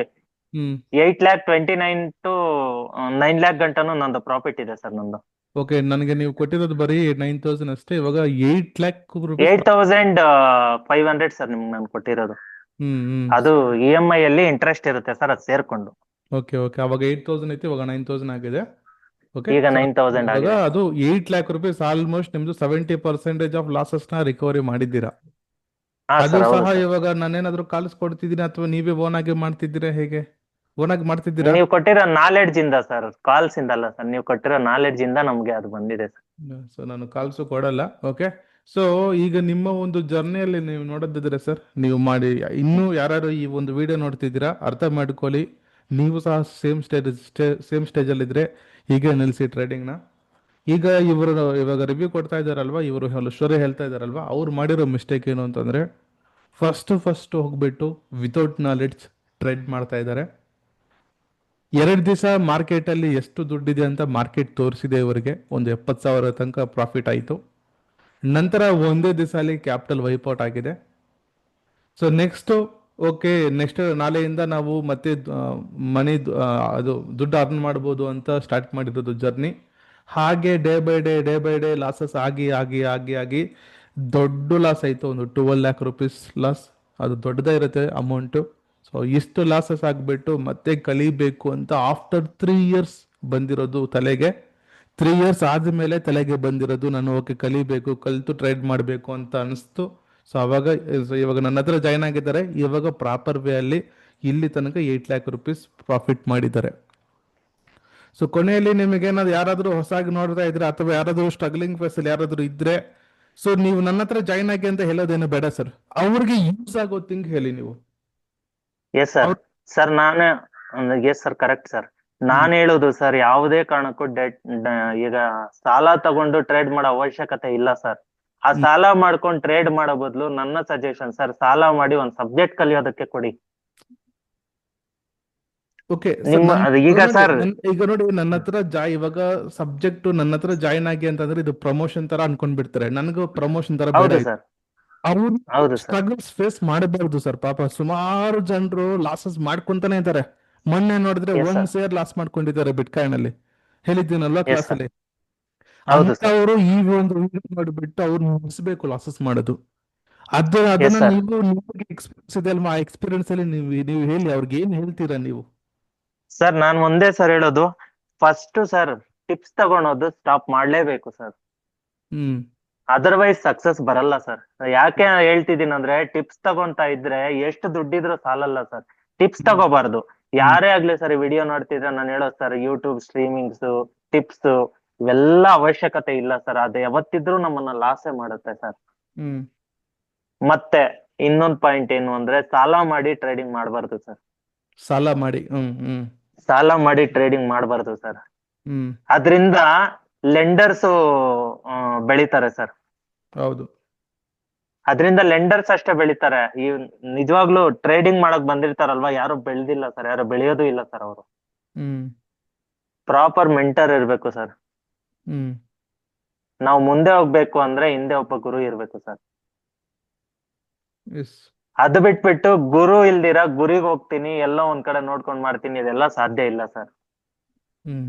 8,29,000 to 9,00,000 ಗಂಟನು ನಂದು ಪ್ರಾಫಿಟ್ ಇದೆ ಸರ್ ನಂದು. ಓಕೆ, ನನಗೆ ನೀವು ಕೊಟ್ಟಿರೋದು ಬರೀ 9,000 ಅಷ್ಟೇ. ಇವಾಗ 8,500 ಸರ್ ನಿಮ್ಗೆ ನಾನು ಕೊಟ್ಟಿರೋದು. ಅದು EMI ಅಲ್ಲಿ ಇಂಟ್ರೆಸ್ಟ್ ಇರುತ್ತೆ ಸರ್, ಅದು ಸೇರ್ಕೊಂಡು. ಓಕೆ. ಅವಾಗ 8,000 ಇತ್ತು, ಇವಾಗ 9,000 ಆಗಿದೆ. ಈಗ 9,000 ಆಗಿದೆ. ಅದು 8 lakh rupees, ಆಲ್ಮೋಸ್ಟ್ ನಿಮ್ದು 70% ಆಫ್ ಲಾಸಸ್ ನ ರಿಕವರಿ ಮಾಡಿದ್ದೀರಾ. ಅದು ಸಹ ಇವಾಗ ನಾನೇನಾದ್ರೂ ಕಾಲ್ಸ್ ಕೊಡ್ತಿದ್ದೀನಿ ಅಥವಾ ನೀವೇ ಓನ್ ಆಗಿ ಮಾಡ್ತಿದ್ದೀರಾ? ಹೇಗೆ ಓನ್ ಆಗಿ ಮಾಡ್ತಿದ್ದೀರಾ? ನೀವು ಕೊಟ್ಟಿರೋ ನಾಲೆಡ್ಜ್ ಇಂದ ಸರ್, ಕಾಲ್ಸ್ ಇಂದ ಅಲ್ಲ ಸರ್. ನೀವು ಕೊಟ್ಟಿರೋ ನಾಲೆಡ್ಜ್ ಇಂದ ನಮ್ಗೆ ಅದು ಬಂದಿದೆ ಸರ್. ಸೊ ನಾನು ಕಾಲ್ಸು ಕೊಡಲ್ಲ. ಓಕೆ. ಸೊ ಈಗ ನಿಮ್ಮ ಒಂದು ಜರ್ನಿಯಲ್ಲಿ ನೀವು ನೋಡೋದಿದ್ರೆ ಸರ್, ನೀವು ಮಾಡಿ ಇನ್ನೂ ಯಾರು ಈ ಒಂದು ವಿಡಿಯೋ ನೋಡ್ತಿದ್ದೀರಾ ಅರ್ಥ ಮಾಡ್ಕೊಳ್ಳಿ. ನೀವು ಸಹ ಸೇಮ್ ಸ್ಟೇಜಲ್ಲಿ ಇದ್ರೆ ಹೀಗೆ ನಿಲ್ಲಿಸಿ ಟ್ರೇಡಿಂಗ್ನ. ಈಗ ಇವಾಗ ರಿವ್ಯೂ ಕೊಡ್ತಾ ಇದ್ದಾರಲ್ವಾ, ಇವರು ಸ್ಟೋರಿ ಹೇಳ್ತಾ ಇದ್ದಾರಲ್ವಾ, ಅವ್ರು ಮಾಡಿರೋ ಮಿಸ್ಟೇಕ್ ಏನು ಅಂತಂದ್ರೆ ಫಸ್ಟ್ ಹೋಗ್ಬಿಟ್ಟು ವಿತೌಟ್ ನಾಲೆಡ್ಜ್ ಟ್ರೇಡ್ ಮಾಡ್ತಾ ಇದ್ದಾರೆ. 2 ದಿವಸ ಮಾರ್ಕೆಟಲ್ಲಿ ಎಷ್ಟು ದುಡ್ಡಿದೆ ಅಂತ ಮಾರ್ಕೆಟ್ ತೋರಿಸಿದೆ. ಇವರಿಗೆ ಒಂದು 70,000 ತನಕ ಪ್ರಾಫಿಟ್ ಆಯಿತು. ನಂತರ ಒಂದೇ ದಿವಸ ಅಲ್ಲಿ ಕ್ಯಾಪಿಟಲ್ ವೈಪೌಟ್ ಆಗಿದೆ. ಸೊ ನೆಕ್ಸ್ಟ್ ನಾಳೆಯಿಂದ ನಾವು ಮತ್ತೆ ಅದು ದುಡ್ಡು ಅರ್ನ್ ಮಾಡ್ಬೋದು ಅಂತ ಸ್ಟಾರ್ಟ್ ಮಾಡಿರೋದು ಜರ್ನಿ. ಹಾಗೆ ಡೇ ಬೈ ಡೇ ಲಾಸಸ್ ಆಗಿ ದೊಡ್ಡ ಲಾಸ್ ಆಯಿತು. ಒಂದು 12 lakh rupees ಲಾಸ್. ಅದು ದೊಡ್ಡದೇ ಇರುತ್ತೆ ಅಮೌಂಟು. ಸೊ ಇಷ್ಟು ಲಾಸಸ್ ಆಗಿಬಿಟ್ಟು ಮತ್ತೆ ಕಲಿಬೇಕು ಅಂತ ಆಫ್ಟರ್ 3 years ಬಂದಿರೋದು ತಲೆಗೆ. 3 years ಆದಮೇಲೆ ತಲೆಗೆ ಬಂದಿರೋದು ನಾನು ಕಲಿಬೇಕು, ಕಲಿತು ಟ್ರೇಡ್ ಮಾಡಬೇಕು ಅಂತ ಅನಿಸ್ತು. ಸೊ ಇವಾಗ ನನ್ನ ಹತ್ರ ಜಾಯ್ನ್ ಆಗಿದ್ದಾರೆ. ಇವಾಗ ಪ್ರಾಪರ್ ವೇ ಅಲ್ಲಿ ಇಲ್ಲಿ ತನಕ 8 lakh rupees ಪ್ರಾಫಿಟ್ ಮಾಡಿದ್ದಾರೆ. ಸೊ ಕೊನೆಯಲ್ಲಿ ನಿಮಗೇನಾದ್ರು ಯಾರಾದ್ರೂ ಹೊಸಾಗಿ ನೋಡ್ತಾ ಇದ್ರೆ ಅಥವಾ ಯಾರಾದ್ರೂ ಸ್ಟ್ರಗ್ಲಿಂಗ್ ಫೇಸ್ ಅಲ್ಲಿ ಯಾರಾದ್ರೂ ಇದ್ರೆ, ಸೊ ನೀವು ನನ್ನ ಹತ್ರ ಜಾಯ್ನ್ ಆಗಿ ಅಂತ ಹೇಳೋದೇನು ಬೇಡ ಸರ್. ಅವ್ರಿಗೆ ಯೂಸ್ ಆಗೋ ಥಿಂಗ್ ಹೇಳಿ ನೀವು. Yes sir. ಅವ್ರ್ ಸರ್ ನಾನು ಎಸ್ ಸರ್, ಕರೆಕ್ಟ್ ಸರ್. ಹ್ಮ್ ನಾನ್ ಹೇಳುದು ಸರ್, ಯಾವುದೇ ಕಾರಣಕ್ಕೂ ಈಗ ಸಾಲ ತಗೊಂಡು ಟ್ರೇಡ್ ಮಾಡೋ ಅವಶ್ಯಕತೆ ಇಲ್ಲ ಸರ್. ಆ ಹ್ಮ್ ಸಾಲ ಮಾಡ್ಕೊಂಡು ಟ್ರೇಡ್ ಮಾಡೋ ಬದಲು ನನ್ನ ಸಜೆಷನ್ ಸರ್, ಸಾಲ ಮಾಡಿ ಒಂದ್ ಸಬ್ಜೆಕ್ಟ್ ಕಲಿಯೋದಕ್ಕೆ ಕೊಡಿ. Okay sir. ನಿಮ್ಮ ಈಗ ನೋಡಿ ಸರ್, ಈಗ ನೋಡಿ, ನನ್ನ ಹತ್ರ ಇವಾಗ ಸಬ್ಜೆಕ್ಟ್ ನನ್ನ ಹತ್ರ ಜಾಯ್ನ್ ಆಗಿ ಅಂತಂದ್ರೆ ಇದು ಪ್ರಮೋಷನ್ ತರ ಅನ್ಕೊಂಡ್ಬಿಡ್ತಾರೆ. ನನಗೂ ಪ್ರಮೋಷನ್ ತರ ಬೇಡ ಹೌದು ಇದು. ಸರ್, ಅವ್ರು ಹೌದು ಸರ್, ಸ್ಟ್ರಗಲ್ಸ್ ಫೇಸ್ ಮಾಡಬಾರ್ದು ಸರ್. ಪಾಪ ಸುಮಾರು ಜನರು ಲಾಸಸ್ ಮಾಡ್ಕೊಂತಾನೆ ಇದ್ದಾರೆ. ಮೊನ್ನೆ ನೋಡಿದ್ರೆ ಎಸ್ ಸರ್, 1 ಶೇರ್ ಲಾಸ್ ಮಾಡ್ಕೊಂಡಿದ್ದಾರೆ ಬಿಟ್ಕಾಯಿನ್ ಅಲ್ಲಿ. ಹೇಳಿದ್ದೀನಲ್ವಾ ಎಸ್ ಕ್ಲಾಸ್ ಸರ್, ಅಲ್ಲಿ. ಹೌದು ಸರ್, ಅಂತವರು ಈ ಒಂದು ವಿಡಿಯೋ ನೋಡ್ಬಿಟ್ಟು ಅವ್ರು ಮುಗಿಸ್ಬೇಕು ಲಾಸಸ್ ಮಾಡೋದು. ಎಸ್ ಅದನ್ನ ಸರ್. ನಿಮಗೆ ಎಕ್ಸ್ಪೀರಿಯನ್ಸ್ ಇದೆ ಅಲ್ವಾ? ಆ ಎಕ್ಸ್ಪೀರಿಯನ್ಸ್ ಅಲ್ಲಿ ನೀವು ಹೇಳಿ, ಅವ್ರಿಗೆ ಏನ್ ಹೇಳ್ತೀರಾ ನೀವು? ಸರ್ ನಾನ್ ಒಂದೇ ಸರ್ ಹೇಳೋದು, ಫಸ್ಟ್ ಸರ್ ಟಿಪ್ಸ್ ತಗೊಳೋದು ಸ್ಟಾಪ್ ಮಾಡ್ಲೇಬೇಕು ಸರ್. ಹ್ಮ್ ಅದರ್ವೈಸ್ ಸಕ್ಸಸ್ ಬರಲ್ಲ ಸರ್. ಯಾಕೆ ಹೇಳ್ತಿದ್ದೀನಿ ಅಂದ್ರೆ, ಟಿಪ್ಸ್ ತಗೊಂತಾ ಇದ್ರೆ ಎಷ್ಟು ದುಡ್ಡಿದ್ರು ಸಾಲಲ್ಲ ಸರ್. ಟಿಪ್ಸ್ ಹ್ಮ್ ತಗೋಬಾರ್ದು. ಹ್ಮ್ ಯಾರೇ ಆಗ್ಲಿ ಸರ್, ವಿಡಿಯೋ ನೋಡ್ತಿದ್ರೆ ನಾನು ಹೇಳೋದು ಸರ್, ಯೂಟ್ಯೂಬ್ ಸ್ಟ್ರೀಮಿಂಗ್ಸ್, ಟಿಪ್ಸ್ ಇವೆಲ್ಲ ಅವಶ್ಯಕತೆ ಇಲ್ಲ ಸರ್. ಅದು ಯಾವತ್ತಿದ್ರೂ ನಮ್ಮನ್ನ ಲಾಸೇ ಮಾಡುತ್ತೆ ಸರ್. ಹ್ಮ್ ಮತ್ತೆ ಇನ್ನೊಂದ್ ಪಾಯಿಂಟ್ ಏನು ಅಂದ್ರೆ, ಸಾಲ ಮಾಡಿ ಟ್ರೇಡಿಂಗ್ ಮಾಡಬಾರ್ದು ಸರ್. ಸಾಲ ಮಾಡಿ. ಹ್ಮ್ ಹ್ಮ್ ಸಾಲ ಮಾಡಿ ಟ್ರೇಡಿಂಗ್ ಮಾಡಬಾರ್ದು ಸರ್. ಹ್ಮ್ ಅದ್ರಿಂದ ಲೆಂಡರ್ಸ್ ಬೆಳಿತಾರೆ ಸರ್. ಹೌದು. ಅದರಿಂದ ಲೆಂಡರ್ಸ್ ಅಷ್ಟೇ ಬೆಳಿತಾರೆ. ಈ ನಿಜವಾಗ್ಲೂ ಟ್ರೇಡಿಂಗ್ ಮಾಡಕ್ ಬಂದಿರ್ತಾರಲ್ವಾ, ಯಾರು ಬೆಳ್ದಿಲ್ಲ ಸರ್, ಯಾರು ಬೆಳೆಯೋದು ಇಲ್ಲ ಸರ್. ಅವರು ಹ್ಮ್ ಪ್ರಾಪರ್ ಮೆಂಟರ್ ಇರ್ಬೇಕು ಸರ್. ಹ್ಮ್ ನಾವು ಮುಂದೆ ಹೋಗ್ಬೇಕು ಅಂದ್ರೆ ಹಿಂದೆ ಒಬ್ಬ ಗುರು ಇರ್ಬೇಕು ಸರ್. ಎಸ್. ಅದು ಬಿಟ್ಬಿಟ್ಟು ಗುರು ಇಲ್ದಿರ ಗುರಿಗೆ ಹೋಗ್ತೀನಿ, ಎಲ್ಲೋ ಒಂದ್ ಕಡೆ ನೋಡ್ಕೊಂಡ್ ಮಾಡ್ತೀನಿ, ಇದೆಲ್ಲ ಸಾಧ್ಯ ಇಲ್ಲ ಸರ್. ಹ್ಮ್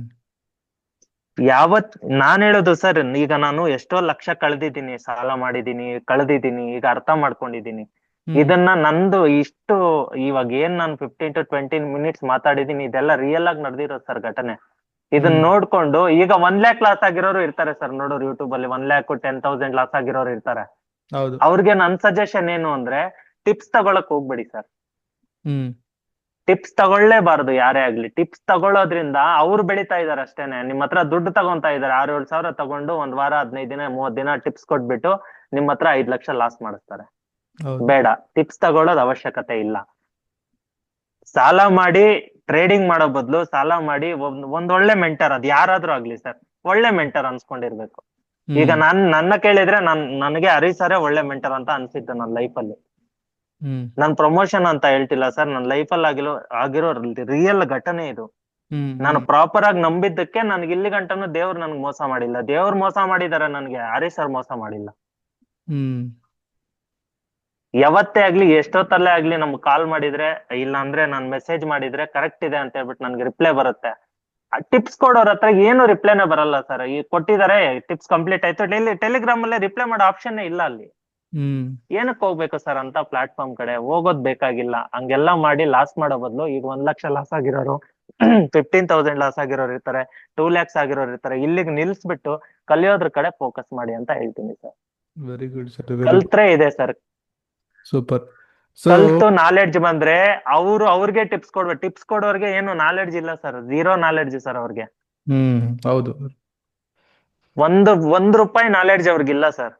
ನಾನ್ ಹೇಳೋದು ಸರ್, ಈಗ ನಾನು ಎಷ್ಟೋ ಲಕ್ಷ ಕಳೆದಿದ್ದೀನಿ, ಸಾಲ ಮಾಡಿದೀನಿ, ಕಳೆದಿದ್ದೀನಿ, ಈಗ ಅರ್ಥ ಮಾಡ್ಕೊಂಡಿದೀನಿ. ಹ್ಮ್ ಇದನ್ನ ನಂದು ಇಷ್ಟು ಇವಾಗ ಏನ್ ನಾನು 15 to 20 minutes ಮಾತಾಡಿದೀನಿ, ಇದೆಲ್ಲ ರಿಯಲ್ ಆಗಿ ನಡೆದಿರೋದು ಸರ್ ಘಟನೆ. ಇದನ್ನ ಹ್ಮ್ ನೋಡ್ಕೊಂಡು ಈಗ 1 lakh ಲಾಸ್ ಆಗಿರೋರು ಇರ್ತಾರೆ ಸರ್. ನೋಡೋರು ಯೂಟ್ಯೂಬ್ ಅಲ್ಲಿ 1 lakh 10,000 ಲಾಸ್ ಆಗಿರೋರು ಇರ್ತಾರೆ. ಹೌದು. ಅವ್ರಿಗೆ ನನ್ ಸಜೆಷನ್ ಏನು ಅಂದ್ರೆ, ಟಿಪ್ಸ್ ತಗೊಳಕ್ ಹೋಗ್ಬೇಡಿ ಸರ್. ಹ್ಮ್ ಟಿಪ್ಸ್ ತಗೊಳ್ಳೇಬಾರದು ಯಾರೇ ಆಗ್ಲಿ. ಟಿಪ್ಸ್ ತಗೊಳ್ಳೋದ್ರಿಂದ ಅವ್ರು ಬೆಳಿತಾ ಇದಾರೆ ಅಷ್ಟೇನೆ. ನಿಮ್ ಹತ್ರ ದುಡ್ಡು ತಗೊಂತಾ ಇದಾರೆ, 6-7 ಸಾವಿರ ತಗೊಂಡು 1 ವಾರ 15 ದಿನ 30 ದಿನ ಟಿಪ್ಸ್ ಕೊಟ್ಬಿಟ್ಟು ನಿಮ್ ಹತ್ರ 5 ಲಕ್ಷ ಲಾಸ್ ಮಾಡಿಸ್ತಾರೆ. ಹೌದು. ಬೇಡ, ಟಿಪ್ಸ್ ತಗೊಳ್ಳೋದ್ ಅವಶ್ಯಕತೆ ಇಲ್ಲ. ಸಾಲ ಮಾಡಿ ಟ್ರೇಡಿಂಗ್ ಮಾಡೋ ಬದಲು ಸಾಲ ಮಾಡಿ ಒಂದ್ ಒಳ್ಳೆ ಮೆಂಟರ್, ಅದ್ ಯಾರಾದ್ರೂ ಆಗ್ಲಿ ಸರ್, ಒಳ್ಳೆ ಮೆಂಟರ್ ಅನ್ಸ್ಕೊಂಡಿರ್ಬೇಕು. ಈಗ ಹ್ಮ್ ನನ್ನ ಕೇಳಿದ್ರೆ ನನಗೆ ಹರೀಶ್ ಒಳ್ಳೆ ಮೆಂಟರ್ ಅಂತ ಅನ್ಸಿದ್ದು ನನ್ನ ಲೈಫಲ್ಲಿ. ಹ್ಮ್ ನಾನ್ ಪ್ರಮೋಷನ್ ಅಂತ ಹೇಳ್ತಿಲ್ಲ ಸರ್, ನನ್ನ ಲೈಫಲ್ಲಿ ಆಗಿರೋ ರಿಯಲ್ ಘಟನೆ ಇದು. ಹ್ಮ್ ನಾನು ಹ್ಮ್ ಪ್ರಾಪರ್ ಆಗಿ ನಂಬಿದ್ದಕ್ಕೆ ನನ್ಗೆ ಇಲ್ಲಿ ಗಂಟನು ದೇವ್ರು ನನ್ಗೆ ಮೋಸ ಮಾಡಿಲ್ಲ. ದೇವ್ರು ಮೋಸ ಮಾಡಿದಾರೆ ನನ್ಗೆ, ಹರೀಶ್ ಸರ್ ಮೋಸ ಮಾಡಿಲ್ಲ. ಹ್ಮ್ ಯಾವತ್ತೇ ಆಗ್ಲಿ, ಎಷ್ಟೊತ್ತಲ್ಲೇ ಆಗ್ಲಿ ನಮ್ಗೆ ಕಾಲ್ ಮಾಡಿದ್ರೆ, ಇಲ್ಲ ಅಂದ್ರೆ ನಾನ್ ಮೆಸೇಜ್ ಮಾಡಿದ್ರೆ ಕರೆಕ್ಟ್ ಇದೆ ಅಂತ ಹೇಳ್ಬಿಟ್ಟು ನನ್ಗೆ ರಿಪ್ಲೈ ಬರುತ್ತೆ. ಟಿಪ್ಸ್ ಕೊಡೋರ್ ಹತ್ರ ಏನು ರಿಪ್ಲೈನೇ ಬರಲ್ಲ ಸರ್. ಈ ಕೊಟ್ಟಿದ್ದಾರೆ, ಟಿಪ್ಸ್ ಕಂಪ್ಲೀಟ್ ಆಯ್ತು, ಟೆಲಿಗ್ರಾಮ್ ಅಲ್ಲೇ ರಿಪ್ಲೈ ಮಾಡೋ ಆಪ್ಷನ್ ಇಲ್ಲ ಅಲ್ಲಿ. ಹ್ಮ್ ಏನಕ್ಕೆ ಹೋಗ್ಬೇಕು ಸರ್ ಅಂತ ಪ್ಲಾಟ್ಫಾರ್ಮ್ ಕಡೆ? ಹೋಗೋದ್ ಬೇಕಾಗಿಲ್ಲ. ಹಂಗೆಲ್ಲಾ ಮಾಡಿ ಲಾಸ್ ಮಾಡೋ ಬದಲು, ಈಗ 1 ಲಕ್ಷ ಲಾಸ್ ಆಗಿರೋರು 15,000 ಲಾಸ್ ಆಗಿರೋರು ಇರ್ತಾರೆ, 2 lakhs ಆಗಿರೋರು ಇರ್ತಾರೆ. ಇಲ್ಲಿಗೆ ನಿಲ್ಸ್ಬಿಟ್ಟು ಕಲಿಯೋದ್ರ ಕಡೆ ಫೋಕಸ್ ಮಾಡಿ ಅಂತ ಹೇಳ್ತೀನಿ sir. Very good sir, very good. ಕಲ್ತ್ರೆ ಇದೆ ಸರ್. ಸೂಪರ್. ಸೊ ಕಲ್ತು ನಾಲೆಡ್ಜ್ ಬಂದ್ರೆ ಅವ್ರಿಗೆ ಟಿಪ್ಸ್ ಕೊಡ್ಬೇಕು. ಟಿಪ್ಸ್ ಕೊಡೋರ್ಗೆ ಏನು ನಾಲೆಡ್ಜ್ ಇಲ್ಲ ಸರ್, ಝೀರೋ ನಾಲೆಡ್ಜ್ ಸರ್ ಅವ್ರಿಗೆ. ಹ್ಮ್ ಹೌದು. ಒಂದ್ ರೂಪಾಯಿ ನಾಲೆಡ್ಜ್ ಅವ್ರಿಗಿಲ್ಲ ಸರ್.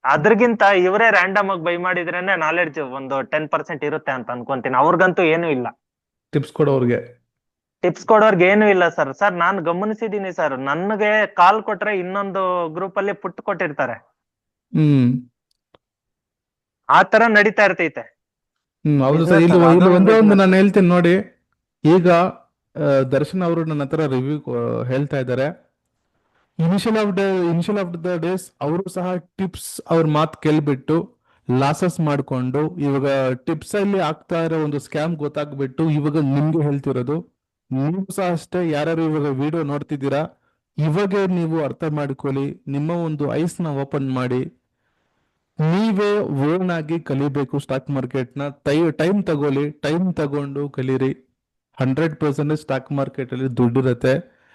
ಅದ್ರಗಿಂತ ಇವರೇ ರ್ಯಾಂಡಮ್ ಆಗಿ ಬೈ ಮಾಡಿದ್ರೇನೆ ನಾಲೆಡ್ಜ್ ಒಂದು 10% ಇರುತ್ತೆ ಅಂತ ಅನ್ಕೊಂತೀನಿ. ಅವ್ರಿಗಂತೂ ಏನು ಇಲ್ಲ. ಟಿಪ್ಸ್ ಕೊಡೋರ್ಗೆ ಟಿಪ್ಸ್ ಕೊಡೋರ್ಗೆ ಏನು ಇಲ್ಲ ಸರ್. ಸರ್ ನಾನ್ ಗಮನಿಸಿದೀನಿ ಸರ್, ನನ್ಗೆ ಕಾಲ್ ಕೊಟ್ರೆ ಇನ್ನೊಂದು ಗ್ರೂಪ್ ಅಲ್ಲಿ ಪುಟ್ ಕೊಟ್ಟಿರ್ತಾರೆ. ಹ್ಮ್ ಆ ತರ ನಡೀತಾ ಇರ್ತೈತೆ ಹೌದು ಸರ್. ಬಿಸ್ನೆಸ್. ಇಲ್ಲಿ ಅದೊಂದು ಒಂದೇ ಒಂದು ಬಿಸ್ನೆಸ್. ನಾನು ಹೇಳ್ತೀನಿ ನೋಡಿ. ಈಗ ದರ್ಶನ್ ಅವರು ನನ್ನ ಹತ್ರ ರಿವ್ಯೂ ಹೇಳ್ತಾ ಇದ್ದಾರೆ. ಇನಿಷಿಯಲ್ ಆಫ್ ದ ಡೇಸ್ ಅವರು ಸಹ ಟಿಪ್ಸ್ ಅವ್ರ ಮಾತು ಕೇಳ್ಬಿಟ್ಟು ಲಾಸಸ್ ಮಾಡ್ಕೊಂಡು, ಇವಾಗ ಟಿಪ್ಸ್ ಅಲ್ಲಿ ಆಗ್ತಾ ಇರೋ ಒಂದು ಸ್ಕ್ಯಾಮ್ ಗೊತ್ತಾಗ್ಬಿಟ್ಟು ಇವಾಗ ನಿಮ್ಗೆ ಹೇಳ್ತಿರೋದು. ನೀವು ಸಹ ಅಷ್ಟೇ, ಯಾರ್ಯಾರು ಇವಾಗ ವಿಡಿಯೋ ನೋಡ್ತಿದ್ದೀರಾ, ಇವಾಗೆ ನೀವು ಅರ್ಥ ಮಾಡ್ಕೊಳ್ಳಿ. ನಿಮ್ಮ ಒಂದು ಐಸ್ ನ ಓಪನ್ ಮಾಡಿ, ನೀವೇ ಓನ್ ಆಗಿ ಕಲಿಬೇಕು ಸ್ಟಾಕ್ ಮಾರ್ಕೆಟ್ನ. ಟೈಮ್ ತಗೊಳ್ಳಿ, ಟೈಮ್ ತಗೊಂಡು ಕಲೀರಿ. 100% ಸ್ಟಾಕ್ ಮಾರ್ಕೆಟ್ ಅಲ್ಲಿ ದುಡ್ಡಿರುತ್ತೆ.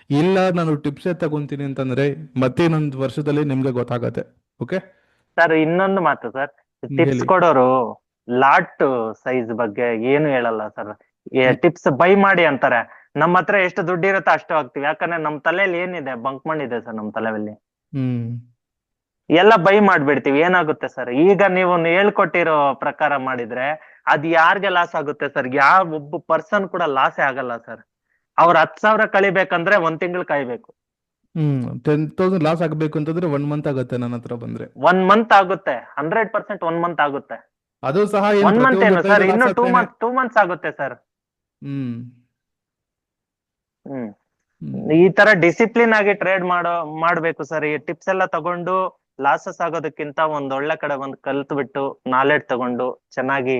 ಇಲ್ಲ ನಾನು ಟಿಪ್ಸೇ ತಗೊಂತೀನಿ ಅಂತಂದ್ರೆ ಮತ್ತೆ ಇನ್ನೊಂದು ವರ್ಷದಲ್ಲಿ ನಿಮ್ಗೆ ಗೊತ್ತಾಗತ್ತೆ. ಓಕೆ ಸರ್ ಇನ್ನೊಂದು ಮಾತು ಸರ್, ಟಿಪ್ಸ್ ಹೇಳಿ. ಕೊಡೋರು ಲಾಟ್ ಸೈಜ್ ಬಗ್ಗೆ ಏನು ಹೇಳಲ್ಲ ಸರ್. ಟಿಪ್ಸ್ ಬೈ ಮಾಡಿ ಅಂತಾರೆ. ನಮ್ಮ ಹತ್ರ ಎಷ್ಟು ದುಡ್ಡು ಇರುತ್ತೋ ಅಷ್ಟು ಹಾಕ್ತಿವಿ. ಯಾಕಂದ್ರೆ ನಮ್ ತಲೆಯಲ್ಲಿ ಏನಿದೆ, ಬಂಕ್ ಮಣ್ ಇದೆ ಸರ್ ನಮ್ ತಲೆಯಲ್ಲಿ. ಹ್ಮ್ ಎಲ್ಲ ಬೈ ಮಾಡ್ಬಿಡ್ತೀವಿ. ಏನಾಗುತ್ತೆ ಸರ್, ಈಗ ನೀವು ಹೇಳ್ಕೊಟ್ಟಿರೋ ಪ್ರಕಾರ ಮಾಡಿದ್ರೆ ಅದ್ ಯಾರ್ಗೆ ಲಾಸ್ ಆಗುತ್ತೆ ಸರ್? ಯಾವ ಒಬ್ಬ ಪರ್ಸನ್ ಕೂಡ ಲಾಸೇ ಆಗಲ್ಲ ಸರ್. ಅವ್ರ 10,000 ಕಳಿಬೇಕಂದ್ರೆ 1 ತಿಂಗಳು ಕಾಯ್ಬೇಕು. 10,000 ಲಾಸ್ ಆಗ್ಬೇಕು ಅಂತಂದ್ರೆ 1 ಮಂತ್ ಆಗುತ್ತೆ ನನ್ನ ಹತ್ರ ಬಂದ್ರೆ. 1 ಮಂತ್ ಆಗುತ್ತೆ, 100% 1 ಮಂತ್ ಆಗುತ್ತೆ. ಅದು ಸಹ ಏನು 1 ಮಂತ್ ಪ್ರತಿಯೊಂದು ಏನು ಟ್ರೇಡ್ ಸರ್, ಲಾಸ್ ಇನ್ನು ಆಗ್ತಾನೆ. 2 ಮಂತ್ಸ್ ಆಗುತ್ತೆ ಸರ್. ಹ್ಮ್ ಹ್ಮ್ ಹ್ಮ್ ಈ ತರ ಡಿಸಿಪ್ಲಿನ್ ಆಗಿ ಟ್ರೇಡ್ ಮಾಡ್ಬೇಕು ಸರ್. ಈ ಟಿಪ್ಸ್ ಎಲ್ಲ ತಗೊಂಡು ಲಾಸಸ್ ಆಗೋದಕ್ಕಿಂತ ಒಂದ್ ಒಳ್ಳೆ ಕಡೆ ಒಂದ್ ಕಲ್ತ್ ಬಿಟ್ಟು ನಾಲೆಡ್ಜ್ ತಗೊಂಡು ಚೆನ್ನಾಗಿ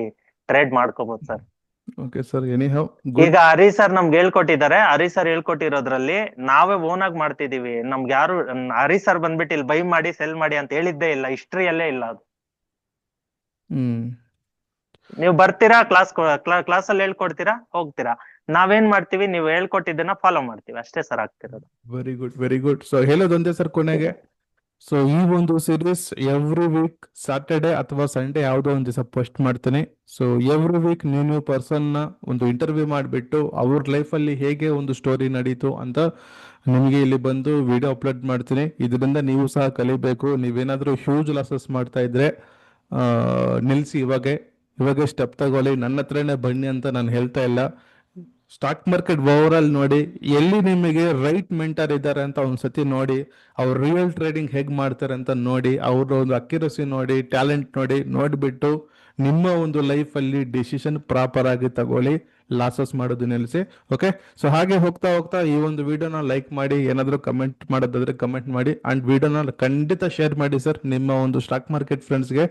ಟ್ರೇಡ್ ಮಾಡ್ಕೋಬಹುದು sir. Okay sir, any how good. ಈಗ ಹರಿ ಸರ್ ನಮ್ಗೆ ಹೇಳ್ಕೊಟ್ಟಿದ್ದಾರೆ. ಹರಿ ಸರ್ ಹೇಳ್ಕೊಟ್ಟಿರೋದ್ರಲ್ಲಿ ನಾವೇ ಓನ್ ಆಗಿ ಮಾಡ್ತಿದೀವಿ. ನಮ್ಗೆ ಯಾರು ಹರಿ ಸರ್ ಬಂದ್ಬಿಟ್ಟು ಇಲ್ಲಿ ಬೈ ಮಾಡಿ ಸೆಲ್ ಮಾಡಿ ಅಂತ ಹೇಳಿದ್ದೇ ಇಲ್ಲ, ಹಿಸ್ಟ್ರಿಯಲ್ಲೇ ಇಲ್ಲ ಅದು. ಹ್ಮ್ ನೀವು ಬರ್ತೀರಾ, ಕ್ಲಾಸ್ ಅಲ್ಲಿ ಹೇಳ್ಕೊಡ್ತೀರಾ, ಹೋಗ್ತೀರಾ. ನಾವೇನ್ ಮಾಡ್ತೀವಿ, ನೀವು ಹೇಳ್ಕೊಟ್ಟಿದ್ದನ್ನ ಫಾಲೋ ಮಾಡ್ತೀವಿ, ಅಷ್ಟೇ ಸರ್ ಆಗ್ತಿರೋದು. Very good, very good. So ಹೇಳೋದೊಂದೇ ಸರ್ ಕೊನೆಗೆ. ಸೊ ಈ ಒಂದು ಸೀರೀಸ್ ಎವ್ರಿ ವೀಕ್ ಸಾಟರ್ಡೆ ಅಥವಾ ಸಂಡೇ ಯಾವುದೋ ಒಂದು ದಿವಸ ಪೋಸ್ಟ್ ಮಾಡ್ತೀನಿ. ಸೊ ಎವ್ರಿ ವೀಕ್ ನೀವು ಪರ್ಸನ್ ನ ಒಂದು ಇಂಟರ್ವ್ಯೂ ಮಾಡಿಬಿಟ್ಟು ಅವ್ರ ಲೈಫಲ್ಲಿ ಹೇಗೆ ಒಂದು ಸ್ಟೋರಿ ನಡೀತು ಅಂತ ನಿಮಗೆ ಇಲ್ಲಿ ಬಂದು ವಿಡಿಯೋ ಅಪ್ಲೋಡ್ ಮಾಡ್ತೀನಿ. ಇದರಿಂದ ನೀವು ಸಹ ಕಲಿಬೇಕು. ನೀವೇನಾದರೂ ಹ್ಯೂಜ್ ಲಾಸಸ್ ಮಾಡ್ತಾ ಇದ್ರೆ ನಿಲ್ಲಿಸಿ, ಇವಾಗೆ ಸ್ಟೆಪ್ ತಗೊಳ್ಳಿ. ನನ್ನ ಹತ್ರನೇ ಬನ್ನಿ ಅಂತ ನಾನು ಹೇಳ್ತಾ ಇಲ್ಲ. ಸ್ಟಾಕ್ ಮಾರ್ಕೆಟ್ ಓವರ್ ಆಲ್ ನೋಡಿ, ಎಲ್ಲಿ ನಿಮಗೆ ರೈಟ್ ಮೆಂಟರ್ ಇದ್ದಾರೆ ಅಂತ ಒಂದ್ಸತಿ ನೋಡಿ, ಅವ್ರು ರಿಯಲ್ ಟ್ರೇಡಿಂಗ್ ಹೇಗೆ ಮಾಡ್ತಾರೆ ಅಂತ ನೋಡಿ, ಅವ್ರ ಒಂದು ಅಕ್ಯುರಸಿ ನೋಡಿ, ಟ್ಯಾಲೆಂಟ್ ನೋಡಿ, ನೋಡಿಬಿಟ್ಟು ನಿಮ್ಮ ಒಂದು ಲೈಫಲ್ಲಿ ಡಿಸಿಷನ್ ಪ್ರಾಪರ್ ಆಗಿ ತಗೊಳ್ಳಿ. ಲಾಸಸ್ ಮಾಡೋದು ನಿಲ್ಲಿಸಿ. ಓಕೆ, ಸೊ ಹಾಗೆ ಹೋಗ್ತಾ ಹೋಗ್ತಾ ಈ ಒಂದು ವಿಡಿಯೋನ ಲೈಕ್ ಮಾಡಿ, ಏನಾದರೂ ಕಮೆಂಟ್ ಮಾಡೋದಾದ್ರೆ ಕಮೆಂಟ್ ಮಾಡಿ, ಅಂಡ್ ವಿಡಿಯೋನ ಖಂಡಿತ ಶೇರ್ ಮಾಡಿ ಸರ್. ನಿಮ್ಮ ಒಂದು ಸ್ಟಾಕ್ ಮಾರ್ಕೆಟ್ ಫ್ರೆಂಡ್ಸ್ಗೆ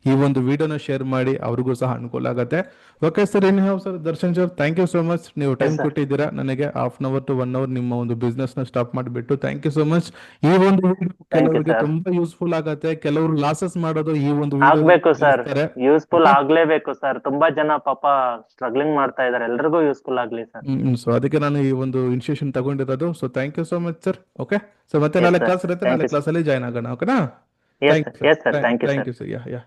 ಈ ಒಂದು ವಿಡಿಯೋನ ಶೇರ್ ಮಾಡಿ, ಅವ್ರಿಗೂ ಸಹ ಅನುಕೂಲ ಆಗುತ್ತೆ. ಓಕೆ ಸರ್, ಏನ್ ಹೇಳಿ sir, Darshan sir, thank you so much. ನೀವು ಟೈಮ್ sir. ಕೊಟ್ಟಿದ್ದೀರಾ ನನಗೆ 1/2 hour to 1 hour ನಿಮ್ಮ ಒಂದು ಬಿಸ್ನೆಸ್ ನ ಸ್ಟಾಪ್ ಮಾಡಿಬಿಟ್ಟು. Thank you so much. ಈ ಒಂದು ವಿಡಿಯೋ ಕೆಲವರಿಗೆ sir. ತುಂಬಾ ಯೂಸ್ಫುಲ್ ಆಗುತ್ತೆ. ಕೆಲವರು ಲಾಸಸ್ ಮಾಡೋದು ಈ ಒಂದು ಆಗ್ಬೇಕು ಸರ್, ವಿಡಿಯೋ ಯೂಸ್ಫುಲ್ ಆಗ್ಲೇಬೇಕು ಸರ್. ತುಂಬಾ ಜನ ಪಾಪ ಸ್ಟ್ರಗ್ಲಿಂಗ್ ಮಾಡ್ತಾ ಇದಾರೆ, ಎಲ್ರಿಗೂ ಯೂಸ್ಫುಲ್ ಆಗ್ಲಿ ಸರ್. ಸೊ ಅದಕ್ಕೆ ನಾನು ಈ ಒಂದು ಇನಿಷಿಯೇಷನ್ ತಗೊಂಡಿರೋದು. So thank you so much sir. Okay, so ಮತ್ತೆ Yes, ನಾಳೆ sir. ಕ್ಲಾಸ್ ಇರುತ್ತೆ, Thank ನಾಳೆ you, sir. ಕ್ಲಾಸಲ್ಲಿ ಜಾಯ್ನ್ ಆಗೋಣ. ಓಕೆನಾ? Yes, thank sir. You Yes, sir. Sir, Thank you, thank sir. You sir. Yeah